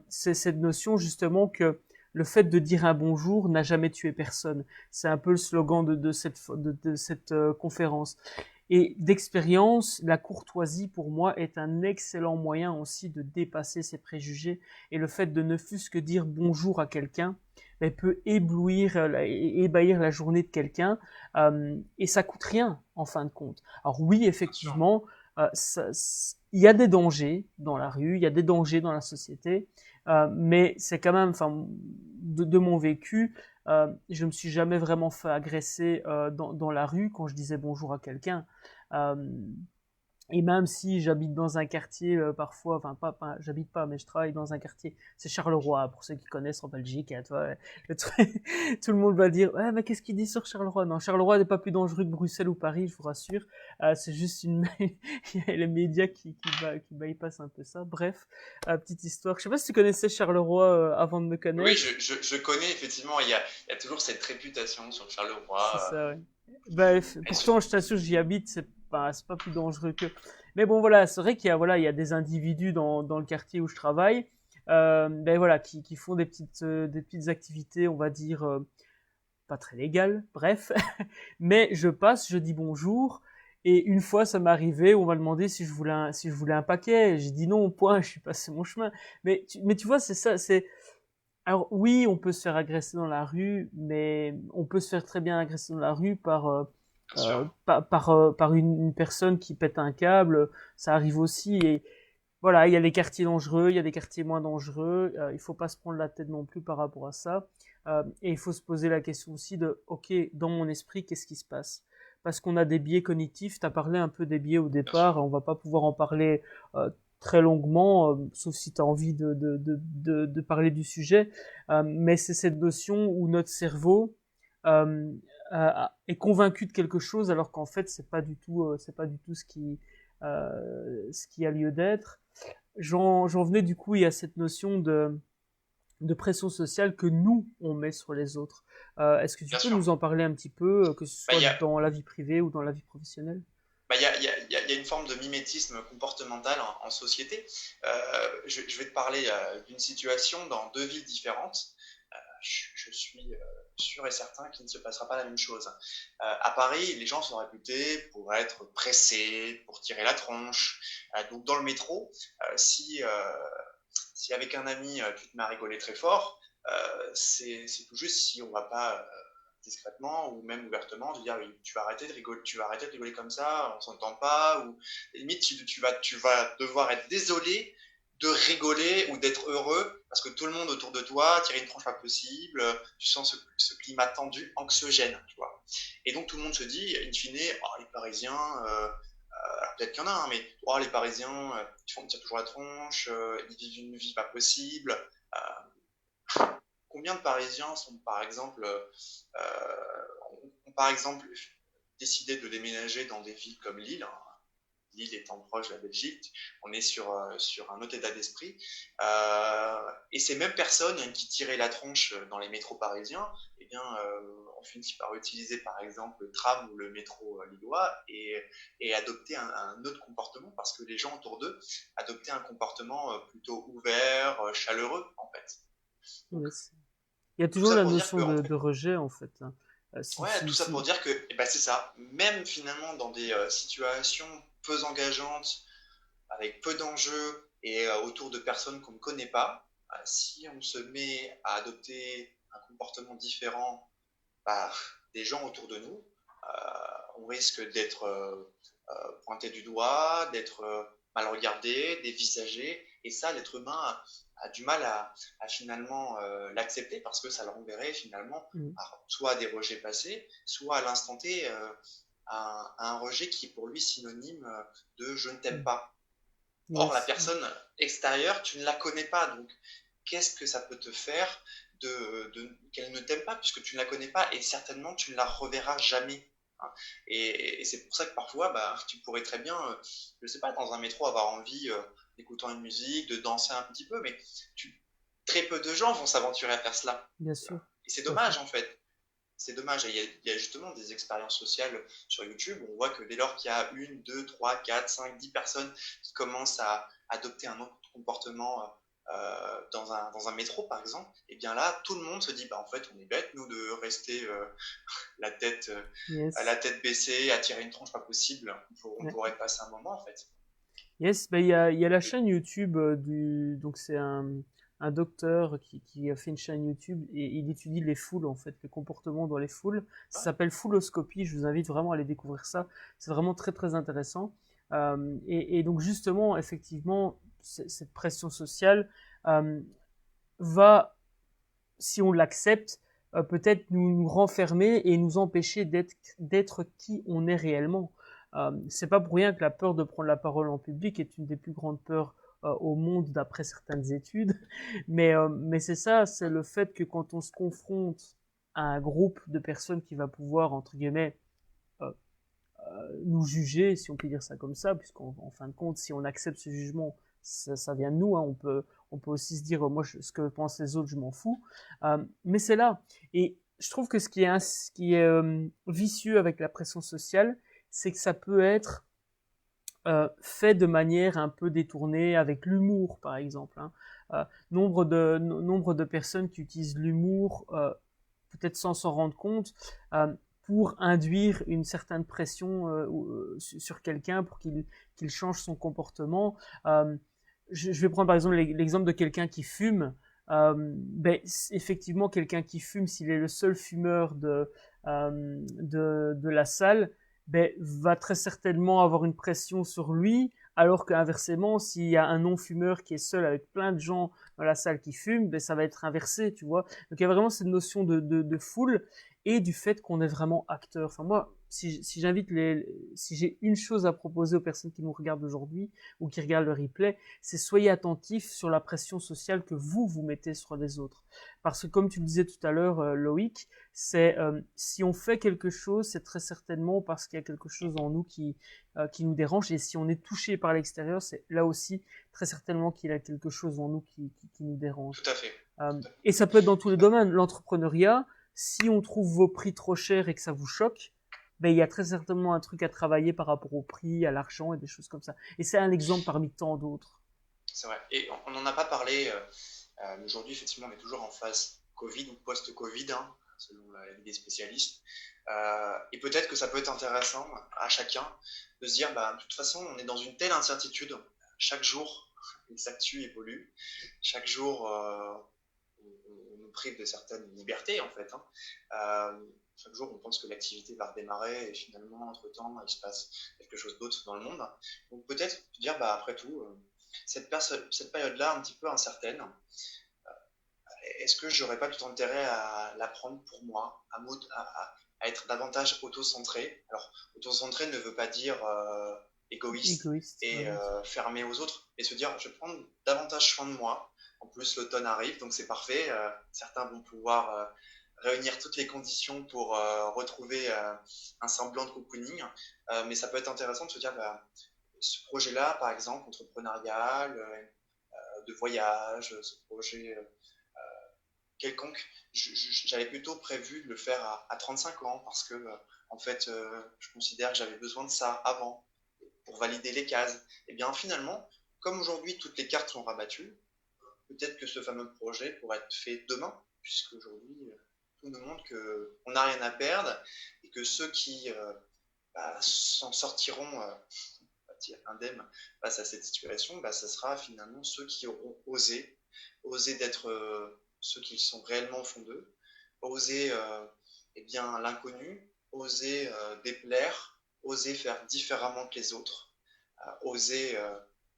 C'est cette notion justement que le fait de dire un bonjour n'a jamais tué personne. C'est un peu le slogan de cette conférence. Et d'expérience, la courtoisie pour moi est un excellent moyen aussi de dépasser ses préjugés et le fait de ne fût-ce que dire bonjour à quelqu'un, peut éblouir, ébahir la journée de quelqu'un, et ça coûte rien en fin de compte. Alors oui, effectivement, il y a des dangers dans la rue, il y a des dangers dans la société, mais c'est quand même, enfin, de mon vécu, je me suis jamais vraiment fait agresser dans la rue quand je disais bonjour à quelqu'un. Euh, et même si j'habite dans un quartier, parfois, enfin j'habite pas, mais je travaille dans un quartier, c'est Charleroi, pour ceux qui connaissent en Belgique, hein, toi, tout le monde va dire, ouais, mais qu'est-ce qu'il dit sur Charleroi? Non, Charleroi n'est pas plus dangereux que Bruxelles ou Paris, je vous rassure. C'est juste il y a les médias qui bypassent un peu ça. Bref, petite histoire. Je sais pas si tu connaissais Charleroi avant de me Oui, connaître. je connais effectivement, il y a toujours cette réputation sur C'est Charleroi. ça, ouais. Bah, pourtant, je t'assure, j'y habite, c'est pas plus dangereux que. Mais bon, voilà, c'est vrai qu'il y a des individus dans le quartier où je travaille, ben voilà, qui font des petites activités, on va dire, pas très légales, bref. Mais je passe, je dis bonjour, et une fois, ça m'est arrivé, on m'a demandé si je voulais un paquet, j'ai dit non, point, je suis passé mon chemin. Mais tu vois, c'est ça, alors oui, on peut se faire agresser dans la rue, mais on peut se faire très bien agresser dans la rue Bien sûr. par une personne qui pète un câble. Ça arrive aussi. Et voilà, il y a des quartiers dangereux, il y a des quartiers moins dangereux. Il faut pas se prendre la tête non plus par rapport à ça. Et il faut se poser la question aussi de, ok, dans mon esprit, qu'est-ce qui se passe? Parce qu'on a des biais cognitifs. Tu as parlé un peu des biais au Bien sûr. départ. On va pas pouvoir en parler très longuement, sauf si tu as envie de parler du sujet. Mais c'est cette notion où notre cerveau euh, est convaincu de quelque chose alors qu'en fait c'est pas du tout ce qui a lieu d'être. J'en venais du coup, il y a cette notion de pression sociale que nous, on met sur les autres. Est-ce que tu Bien peux sûr. nous en parler un petit peu, que ce Bah, soit dans la vie privée ou dans la vie professionnelle? il y a une forme de mimétisme comportemental en société. Je vais te parler d'une situation dans deux villes différentes. Je suis sûr et certain qu'il ne se passera pas la même chose. À Paris, les gens sont réputés pour être pressés, pour tirer la tronche. Donc dans le métro, si avec un ami tu te mets à rigoler très fort, c'est tout juste si on ne va pas discrètement ou même ouvertement de dire oui, tu vas arrêter de rigoler comme ça, on s'entend pas, ou limite tu vas devoir être désolé de rigoler ou d'être heureux parce que tout le monde autour de toi tire une tronche pas possible, tu sens ce climat tendu, anxiogène, tu vois. Et donc tout le monde se dit, in fine, oh, les Parisiens, alors peut-être qu'il y en a, hein, mais oh, les Parisiens, ils font tirer toujours la tronche, ils vivent une vie pas possible. Combien de Parisiens sont par exemple ont par exemple décidé de déménager dans des villes comme Lille, hein, Lille étant proche de la Belgique, on est sur un autre état d'esprit. Et ces mêmes personnes qui tiraient la tronche dans les métros parisiens, eh bien, on finit par utiliser par exemple le tram ou le métro lillois et adopter un autre comportement parce que les gens autour d'eux adoptaient un comportement plutôt ouvert, chaleureux en fait. Donc, Yes. Il y a tout toujours ça la pour dire que, notion de rejet en fait, hein. ouais, tout ça pour dire que eh ben, c'est ça. Même finalement dans des situations peu engageantes, avec peu d'enjeux et autour de personnes qu'on ne connaît pas, si on se met à adopter un comportement différent bah, des gens autour de nous, on risque d'être pointé du doigt, d'être mal regardé, dévisagé. Et ça, l'être humain a du mal à finalement l'accepter parce que ça le renverrait finalement Mm. soit à des rejets passés, soit à l'instant T à un rejet qui est pour lui synonyme de je ne t'aime Mm. pas. Or, la Yes. personne extérieure, tu ne la connais pas. Donc, qu'est-ce que ça peut te faire qu'elle ne t'aime pas puisque tu ne la connais pas et certainement tu ne la reverras jamais, hein. Et c'est pour ça que parfois, bah, tu pourrais très bien, je ne sais pas, dans un métro avoir envie d'écouter une musique, de danser un petit peu, mais très peu de gens vont s'aventurer à faire cela. Bien sûr, Et c'est tout à fait. dommage en fait. C'est dommage. Il y a justement des expériences sociales sur YouTube. On voit que dès lors qu'il y a une, deux, trois, quatre, cinq, 10 personnes qui commencent à adopter un autre comportement dans un métro, par exemple, et bien là, tout le monde se dit, bah, en fait, on est bête, nous, de rester la, tête, la Yes. tête baissée, à tirer une tronche pas possible. On Ouais. pourrait passer un moment, en fait. Yes, bah, il y a la chaîne YouTube donc c'est un un docteur qui a fait une chaîne YouTube et il étudie les foules, en fait, le comportement dans les foules. Ça s'appelle Fouloscopie. Je vous invite vraiment à aller découvrir ça. C'est vraiment très, très intéressant. Et donc, justement, effectivement, cette pression sociale euh, va, si on l'accepte, peut-être nous renfermer et nous empêcher d'être qui on est réellement. C'est pas pour rien que la peur de prendre la parole en public est une des plus grandes peurs au monde d'après certaines études. Mais c'est ça, c'est le fait que quand on se confronte à un groupe de personnes qui va pouvoir, entre guillemets, euh, nous juger, si on peut dire ça comme ça, puisqu'en fin de compte, si on accepte ce jugement, ça vient de nous. Hein, on peut aussi se dire, moi, ce que pensent les autres, je m'en fous. Mais c'est là. Et je trouve que ce qui est vicieux avec la pression sociale, c'est que ça peut être fait de manière un peu détournée, avec l'humour, par exemple. Hein. Nombre de personnes qui utilisent l'humour, peut-être sans s'en rendre compte, pour induire une certaine pression sur quelqu'un, pour qu'il change son comportement. Je vais prendre par exemple l'exemple de quelqu'un qui fume. Effectivement, quelqu'un qui fume, s'il est le seul fumeur de la salle, va très certainement avoir une pression sur lui, alors qu'inversement, s'il y a un non-fumeur qui est seul avec plein de gens dans la salle qui fument, ça va être inversé, tu vois. Donc il y a vraiment cette notion de foule et du fait qu'on est vraiment acteur. Enfin moi, si j'ai une chose à proposer aux personnes qui nous regardent aujourd'hui ou qui regardent le replay, c'est soyez attentifs sur la pression sociale que vous mettez sur les autres. Parce que comme tu le disais tout à l'heure, Loïc, c'est si on fait quelque chose, c'est très certainement parce qu'il y a quelque chose en nous qui nous dérange. Et si on est touché par l'extérieur, c'est là aussi très certainement qu'il y a quelque chose en nous qui nous dérange. Tout à fait. Et ça peut être dans tous les domaines. L'entrepreneuriat, si on trouve vos prix trop chers et que ça vous choque, il y a très certainement un truc à travailler par rapport au prix, à l'argent et des choses comme ça. Et c'est un exemple parmi tant d'autres. C'est vrai. Et on n'en a pas parlé. Aujourd'hui, effectivement, on est toujours en phase Covid ou post-Covid, hein, selon l'avis des spécialistes. Et peut-être que ça peut être intéressant à chacun de se dire, de toute façon, on est dans une telle incertitude. Chaque jour, les actus évoluent. Chaque jour, on nous prive de certaines libertés, en fait. Hein. Chaque jour, on pense que l'activité va redémarrer et finalement, entre-temps, il se passe quelque chose d'autre dans le monde. Donc peut-être dire, après tout, cette période-là, un petit peu incertaine, est-ce que j'aurais pas tout intérêt à la prendre pour moi, à être davantage auto-centré? Alors, auto-centré ne veut pas dire égoïste et fermé aux autres, mais se dire, je vais prendre davantage soin de moi. En plus, l'automne arrive, donc c'est parfait. Certains vont pouvoir réunir toutes les conditions pour retrouver un semblant de cocooning. Mais ça peut être intéressant de se dire, ce projet-là, par exemple, entrepreneurial, de voyage, ce projet quelconque, j'avais plutôt prévu de le faire à 35 ans parce que, en fait, je considère que j'avais besoin de ça avant pour valider les cases. Et bien, finalement, comme aujourd'hui toutes les cartes sont rabattues, peut-être que ce fameux projet pourrait être fait demain, puisque aujourd'hui, tout nous montre qu'on n'a rien à perdre et que ceux qui s'en sortiront indemnes face à cette situation, ce sera finalement ceux qui auront osé d'être ceux qui sont réellement au fond d'eux, oser l'inconnu, oser déplaire, oser faire différemment que les autres, oser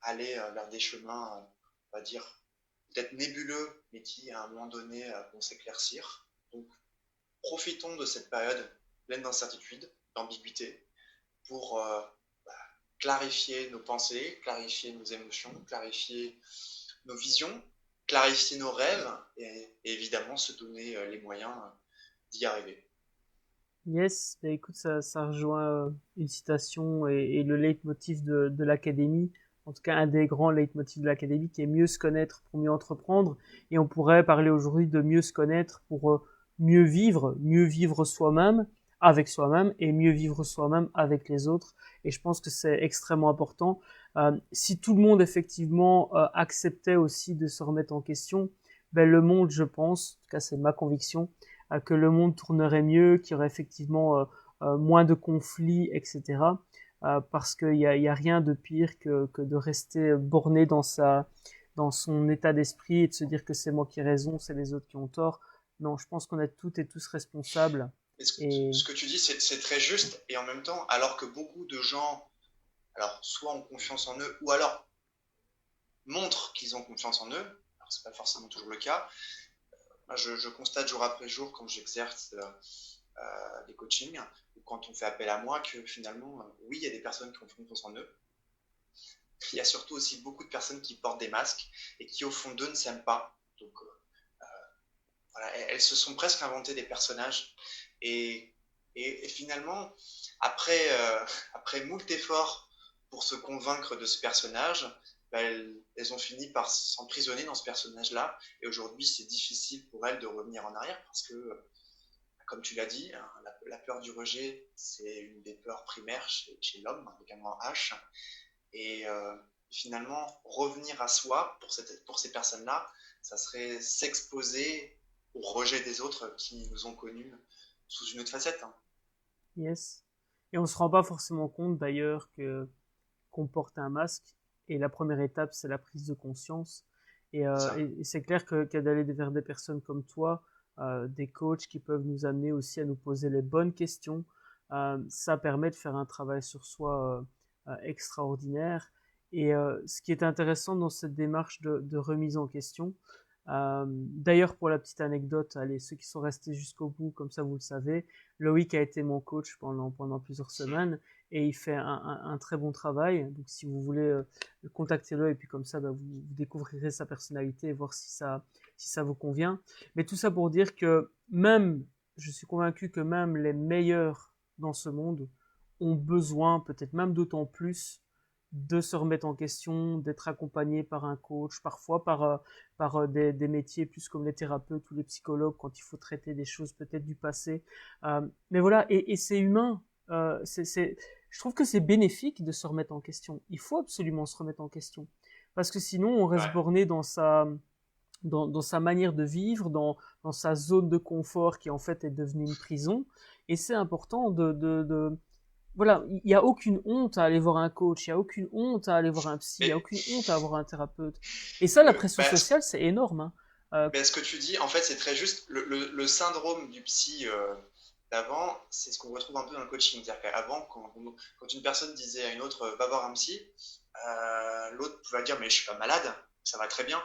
aller vers des chemins, on va dire, peut-être nébuleux, mais qui à un moment donné vont s'éclaircir. Donc profitons de cette période pleine d'incertitude, d'ambiguïté, pour clarifier nos pensées, clarifier nos émotions, clarifier nos visions, clarifier nos rêves et évidemment se donner les moyens d'y arriver. Yes, écoute, ça rejoint une citation et le leitmotiv de l'académie, en tout cas un des grands leitmotifs de l'académie, qui est mieux se connaître pour mieux entreprendre. Et on pourrait parler aujourd'hui de mieux se connaître pour mieux vivre soi-même, avec soi-même, et mieux vivre soi-même avec les autres. Et je pense que c'est extrêmement important. Si tout le monde effectivement acceptait aussi de se remettre en question, le monde, je pense, en tout cas c'est ma conviction, que le monde tournerait mieux, qu'il y aurait effectivement moins de conflits, etc. Parce qu'il y a rien de pire que de rester borné dans dans son état d'esprit et de se dire que c'est moi qui ai raison, c'est les autres qui ont tort. Non, je pense qu'on est toutes et tous responsables. Mais Et ce que tu dis, c'est très juste, et en même temps, alors que beaucoup de gens, alors, soit ont confiance en eux, ou alors montrent qu'ils ont confiance en eux, alors c'est pas forcément toujours le cas. Moi, je constate jour après jour quand j'exerce les coachings, ou quand on fait appel à moi, que finalement, oui, il y a des personnes qui ont confiance en eux. Il y a surtout aussi beaucoup de personnes qui portent des masques et qui, au fond d'eux, ne s'aiment pas. Donc, voilà, elles se sont presque inventées des personnages. Et, et finalement, après moult efforts pour se convaincre de ce personnage, bah, elles ont fini par s'emprisonner dans ce personnage-là. Et aujourd'hui, c'est difficile pour elles de revenir en arrière parce que, comme tu l'as dit, hein, la peur du rejet, c'est une des peurs primaires chez l'homme, avec un grand H. Et finalement, revenir à soi pour ces personnes-là, ça serait s'exposer au rejet des autres qui nous ont connus sous une autre facette. Hein. yes. Et on se rend pas forcément compte d'ailleurs que qu'on porte un masque. Et la première étape, c'est la prise de conscience. C'est ça. Et c'est clair que d'aller vers des personnes comme toi, des coachs qui peuvent nous amener aussi à nous poser les bonnes questions, ça permet de faire un travail sur soi extraordinaire. Et ce qui est intéressant dans cette démarche de remise en question, d'ailleurs pour la petite anecdote, allez, ceux qui sont restés jusqu'au bout, comme ça vous le savez, Loïc a été mon coach pendant plusieurs semaines et il fait un très bon travail. Donc si vous voulez contactez-le et puis comme ça bah, vous découvrirez sa personnalité et voir si ça vous convient. Mais tout ça pour dire que même, je suis convaincu que même les meilleurs dans ce monde ont besoin, peut-être même d'autant plus, de se remettre en question, d'être accompagné par un coach, parfois par des métiers plus comme les thérapeutes ou les psychologues quand il faut traiter des choses peut-être du passé. Mais voilà, et c'est humain. Je trouve que c'est bénéfique de se remettre en question. Il faut absolument se remettre en question. Parce que sinon, on reste Ouais. borné dans sa manière de vivre, dans sa zone de confort qui en fait est devenue une prison. Et c'est important voilà, il n'y a aucune honte à aller voir un coach, il n'y a aucune honte à aller voir un psy, il n'y a Mais, aucune honte à avoir un thérapeute. Et ça, la pression bah, sociale, c'est énorme. Hein. ce que tu dis, en fait, c'est très juste. Le syndrome du psy d'avant, c'est ce qu'on retrouve un peu dans le coaching. C'est-à-dire qu'avant, quand une personne disait à une autre va voir un psy, l'autre pouvait dire mais je suis pas malade, ça va très bien.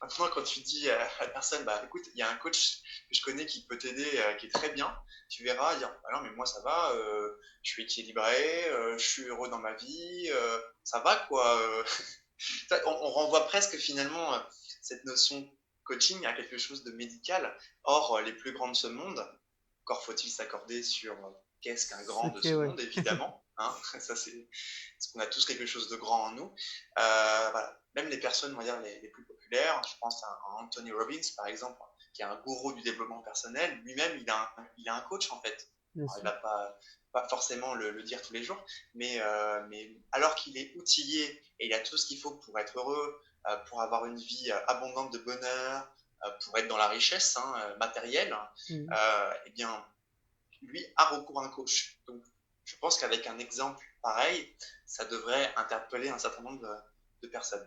Maintenant, quand tu dis à la personne bah écoute, il y a un coach que je connais qui peut t'aider, qui est très bien, tu verras dire ah non mais moi ça va, je suis équilibré, je suis heureux dans ma vie, ça va quoi. On renvoie presque finalement cette notion coaching à quelque chose de médical. Or, les plus grands de ce monde, encore faut-il s'accorder sur qu'est-ce qu'un grand de Ok, ce ouais. monde, évidemment. Hein, ça, c'est parce qu'on a tous quelque chose de grand en nous. Voilà. Même les personnes, on va dire, les plus populaires, je pense à Anthony Robbins, par exemple, qui est un gourou du développement personnel, lui-même, il a un coach, en fait. Bien Alors, il sûr. ne va pas forcément le dire tous les jours, mais alors qu'il est outillé et il a tout ce qu'il faut pour être heureux, pour avoir une vie abondante de bonheur, pour être dans la richesse matérielle, Mm. eh bien, lui a recours à un coach. Donc, je pense qu'avec un exemple pareil, ça devrait interpeller un certain nombre de personnes.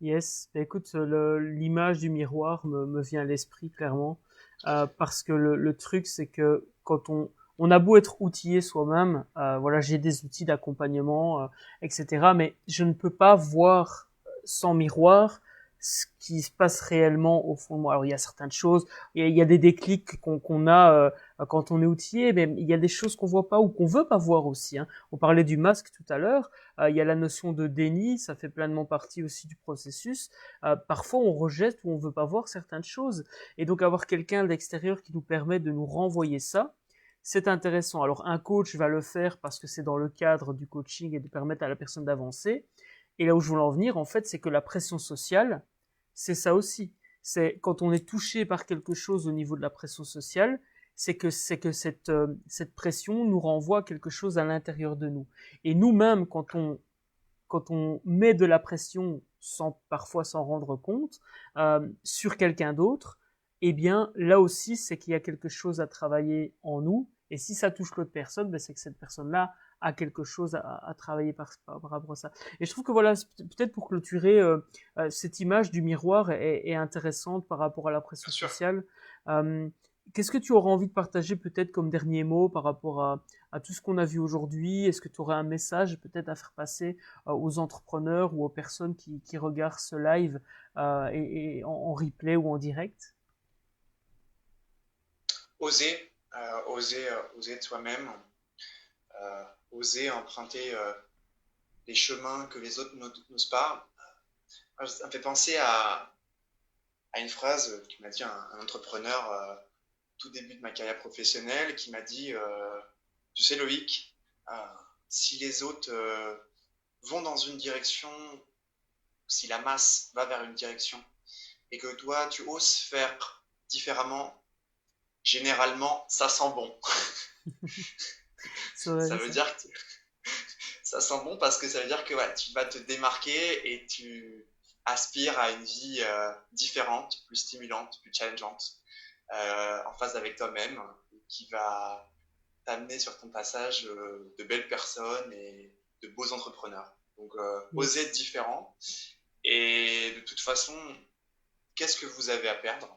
Yes. Bah, écoute, l'image du miroir me vient à l'esprit clairement. Tout à fait. Parce que le truc, c'est que quand on a beau être outillé soi-même, voilà, j'ai des outils d'accompagnement, etc. Mais je ne peux pas voir sans miroir ce qui se passe réellement au fond de moi. Alors il y a certaines choses, il y a des déclics qu'on a quand on est outillé, mais il y a des choses qu'on voit pas ou qu'on veut pas voir aussi. Hein. On parlait du masque tout à l'heure. Il y a la notion de déni, ça fait pleinement partie aussi du processus. Parfois on rejette ou on veut pas voir certaines choses. Et donc avoir quelqu'un d'extérieur qui nous permet de nous renvoyer ça, c'est intéressant. Alors un coach va le faire parce que c'est dans le cadre du coaching et de permettre à la personne d'avancer. Et là où je voulais en venir, en fait, c'est que la pression sociale, c'est ça aussi. C'est quand on est touché par quelque chose au niveau de la pression sociale, c'est que cette pression nous renvoie à quelque chose à l'intérieur de nous. Et nous-mêmes, quand on met de la pression sans parfois s'en rendre compte sur quelqu'un d'autre, eh bien là aussi c'est qu'il y a quelque chose à travailler en nous. Et si ça touche l'autre personne, ben, c'est que cette personne-là a quelque chose à travailler par rapport à ça. Et je trouve que voilà, peut-être pour clôturer, cette image du miroir est intéressante par rapport à la pression Bien sûr. sociale. Euh, Qu'est-ce que tu auras envie de partager peut-être comme dernier mot par rapport à tout ce qu'on a vu aujourd'hui? Est-ce que tu aurais un message peut-être à faire passer aux entrepreneurs ou aux personnes qui regardent ce live et en replay ou en direct? Oser être soi-même, oser emprunter les chemins que les autres n'osent pas. Ça me fait penser à une phrase qui m'a dit un entrepreneur tout début de ma carrière professionnelle qui m'a dit tu sais Loïc, euh, si les autres vont dans une direction, si la masse va vers une direction et que toi tu oses faire différemment, généralement ça sent bon. C'est vrai, Ça veut ça. dire que ça sent bon parce que ça veut dire que ouais, tu vas te démarquer et tu aspires à une vie différente, plus stimulante, plus challengeante, en phase avec toi-même, qui va t'amener sur ton passage de belles personnes et de beaux entrepreneurs. Donc, oser être Yes. différent. Et de toute façon, qu'est-ce que vous avez à perdre?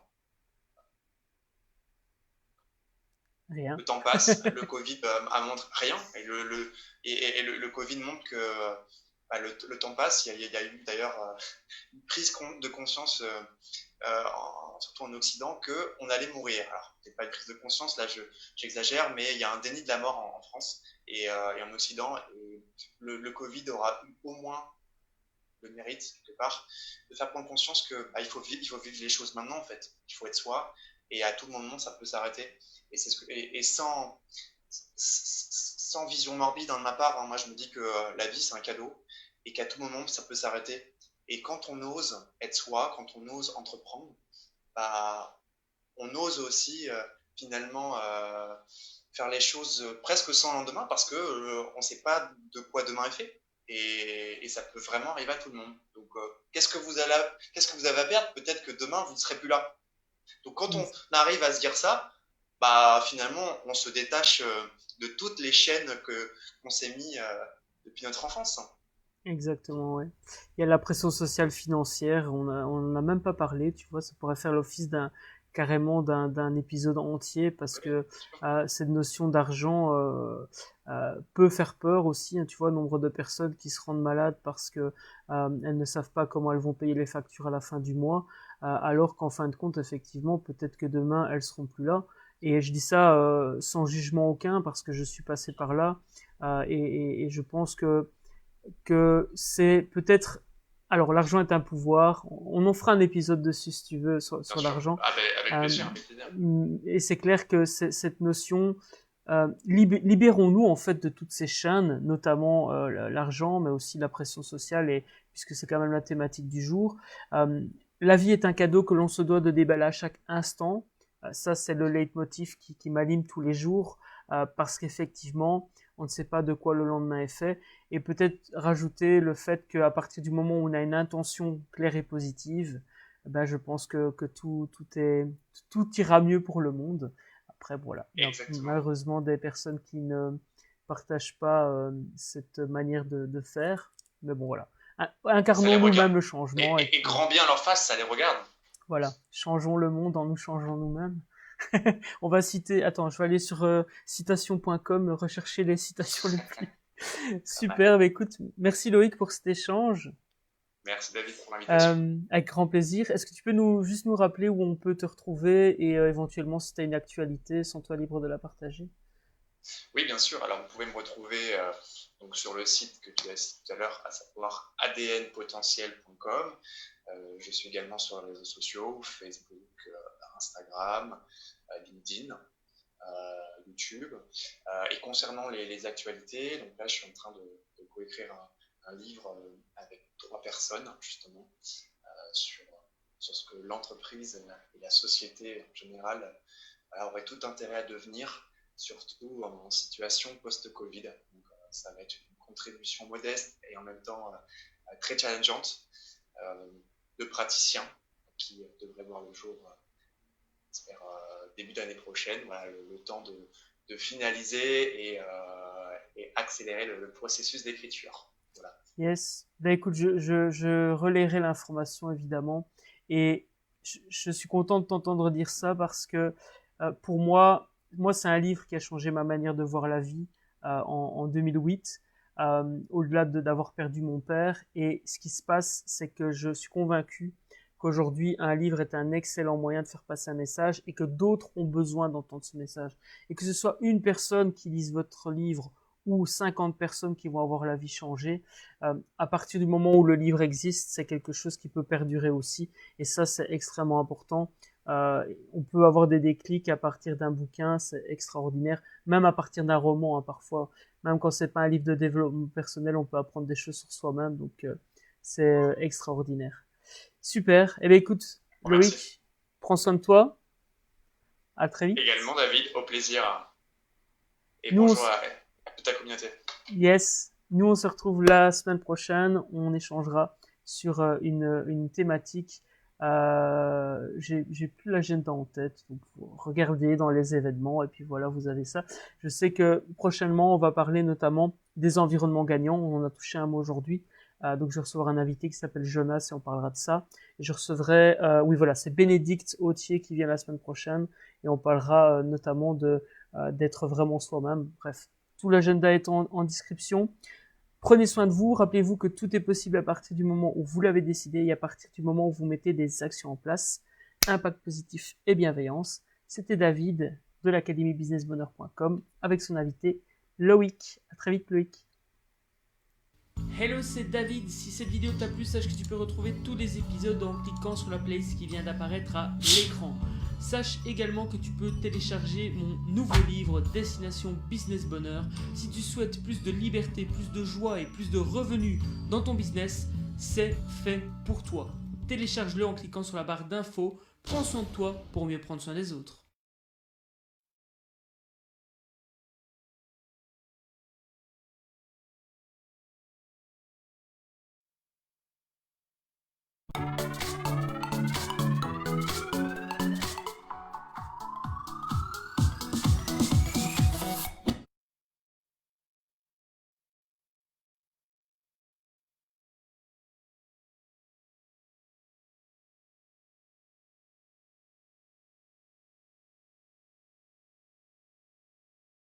Rien. Le temps passe, le Covid a montré rien, et le Covid montre que le temps passe. Il y a eu d'ailleurs une prise de conscience, surtout en Occident, qu'on allait mourir. Alors, c'est pas une prise de conscience, là j'exagère, mais il y a un déni de la mort en France et en Occident. Et le Covid aura eu au moins le mérite, quelque part, de faire prendre conscience que il faut vivre les choses maintenant, en fait. Il faut être soi, et à tout moment, ça peut s'arrêter. Et sans vision morbide de ma part, hein, moi je me dis que la vie c'est un cadeau et qu'à tout moment ça peut s'arrêter. Et quand on ose être soi, quand on ose entreprendre, bah, on ose aussi finalement faire les choses presque sans lendemain parce que on ne sait pas de quoi demain est fait. Et ça peut vraiment arriver à tout le monde. Donc, qu'est-ce que vous avez à perdre? Peut-être que demain, vous ne serez plus là. Donc, quand on arrive à se dire ça, bah, finalement, on se détache de toutes les chaînes qu'on s'est mis depuis notre enfance. Exactement, ouais. Il y a la pression sociale financière, on n'en a même pas parlé, tu vois, ça pourrait faire l'office carrément d'un épisode entier parce Oui, que bien sûr. cette notion d'argent peut faire peur aussi, hein, tu vois, nombre de personnes qui se rendent malades parce que elles ne savent pas comment elles vont payer les factures à la fin du mois, alors qu'en fin de compte, effectivement, peut-être que demain elles seront plus là. Et je dis ça sans jugement aucun parce que je suis passé par là et je pense que c'est peut-être... Alors, l'argent est un pouvoir. On en fera un épisode dessus, si tu veux, Bien sur sûr. l'argent. Ah, ben, avec Euh, plaisir, avec plaisir. et c'est clair que cette notion... libérons-nous, en fait, de toutes ces chaînes, notamment l'argent, mais aussi la pression sociale, et puisque c'est quand même la thématique du jour. Euh, la vie est un cadeau que l'on se doit de déballer à chaque instant. Ça, c'est le leitmotiv qui m'anime tous les jours, parce qu'effectivement, on ne sait pas de quoi le lendemain est fait, et peut-être rajouter le fait qu'à partir du moment où on a une intention claire et positive, ben je pense que tout ira mieux pour le monde. Après, voilà, il y a Exactement. malheureusement des personnes qui ne partagent pas cette manière de faire, mais bon, voilà. Ça les Incarnons regarde. nous-mêmes le changement, et Et puis grand bien leur face, ça les regarde. voilà, changeons le monde en nous changeant nous-mêmes. On va citer, attends, je vais aller sur citation.com, rechercher les citations les plus Pas mal. super. Bah, écoute, merci Loïc pour cet échange. Merci David pour l'invitation. Avec grand plaisir. Est-ce que tu peux juste nous rappeler où on peut te retrouver et éventuellement si tu as une actualité, sens-toi libre de la partager. Oui, bien sûr. Alors, vous pouvez me retrouver donc sur le site que tu as cité tout à l'heure, à savoir adnpotentiel.com. Je suis également sur les réseaux sociaux, Facebook, Instagram, LinkedIn, YouTube. Et concernant les actualités, donc là, je suis en train de coécrire un livre avec 3 personnes, justement, sur, sur ce que l'entreprise et la société en général aurait tout intérêt à devenir, surtout en situation post-Covid. Donc, ça va être une contribution modeste et en même temps très challengeante de praticiens qui devraient voir le jour, début d'année prochaine. Voilà, le temps de finaliser et accélérer le processus d'écriture. Voilà. Yes. Ben écoute, je relayerai l'information évidemment. Et je suis content de t'entendre dire ça parce que pour moi c'est un livre qui a changé ma manière de voir la vie en 2008, au-delà d'avoir perdu mon père. Et ce qui se passe, c'est que je suis convaincu qu'aujourd'hui un livre est un excellent moyen de faire passer un message et que d'autres ont besoin d'entendre ce message. Et que ce soit une personne qui lise votre livre ou 50 personnes qui vont avoir la vie changée, à partir du moment où le livre existe, c'est quelque chose qui peut perdurer aussi. Et ça, c'est extrêmement important. On peut avoir des déclics à partir d'un bouquin, c'est extraordinaire. Même à partir d'un roman, hein, parfois. Même quand c'est pas un livre de développement personnel, on peut apprendre des choses sur soi-même. Donc, c'est extraordinaire. Super. Eh bien, écoute, Merci. Loïc, prends soin de toi. À très vite. Également, David, au plaisir. Et Nous, bonjour à toute ta communauté. yes, nous on se retrouve la semaine prochaine. On échangera sur une thématique. J'ai plus l'agenda en tête, donc vous regardez dans les événements et puis voilà, vous avez ça. Je sais que prochainement on va parler notamment des environnements gagnants. On en a touché un mot aujourd'hui. Donc je recevrai un invité qui s'appelle Jonas et on parlera de ça. Et je recevrai, oui voilà, c'est Bénédicte Autier qui vient la semaine prochaine et on parlera notamment de d'être vraiment soi-même. Bref, tout l'agenda est en description. Prenez soin de vous. Rappelez-vous que tout est possible à partir du moment où vous l'avez décidé et à partir du moment où vous mettez des actions en place. Impact positif et bienveillance. C'était David de l'académie businessbonheur.com avec son invité Loïc. À très vite Loïc. Hello, c'est David. Si cette vidéo t'a plu, sache que tu peux retrouver tous les épisodes en cliquant sur la playlist qui vient d'apparaître à l'écran. Sache également que tu peux télécharger mon nouveau livre Destination Business Bonheur. Si tu souhaites plus de liberté, plus de joie et plus de revenus dans ton business, c'est fait pour toi. Télécharge-le en cliquant sur la barre d'infos. Prends soin de toi pour mieux prendre soin des autres.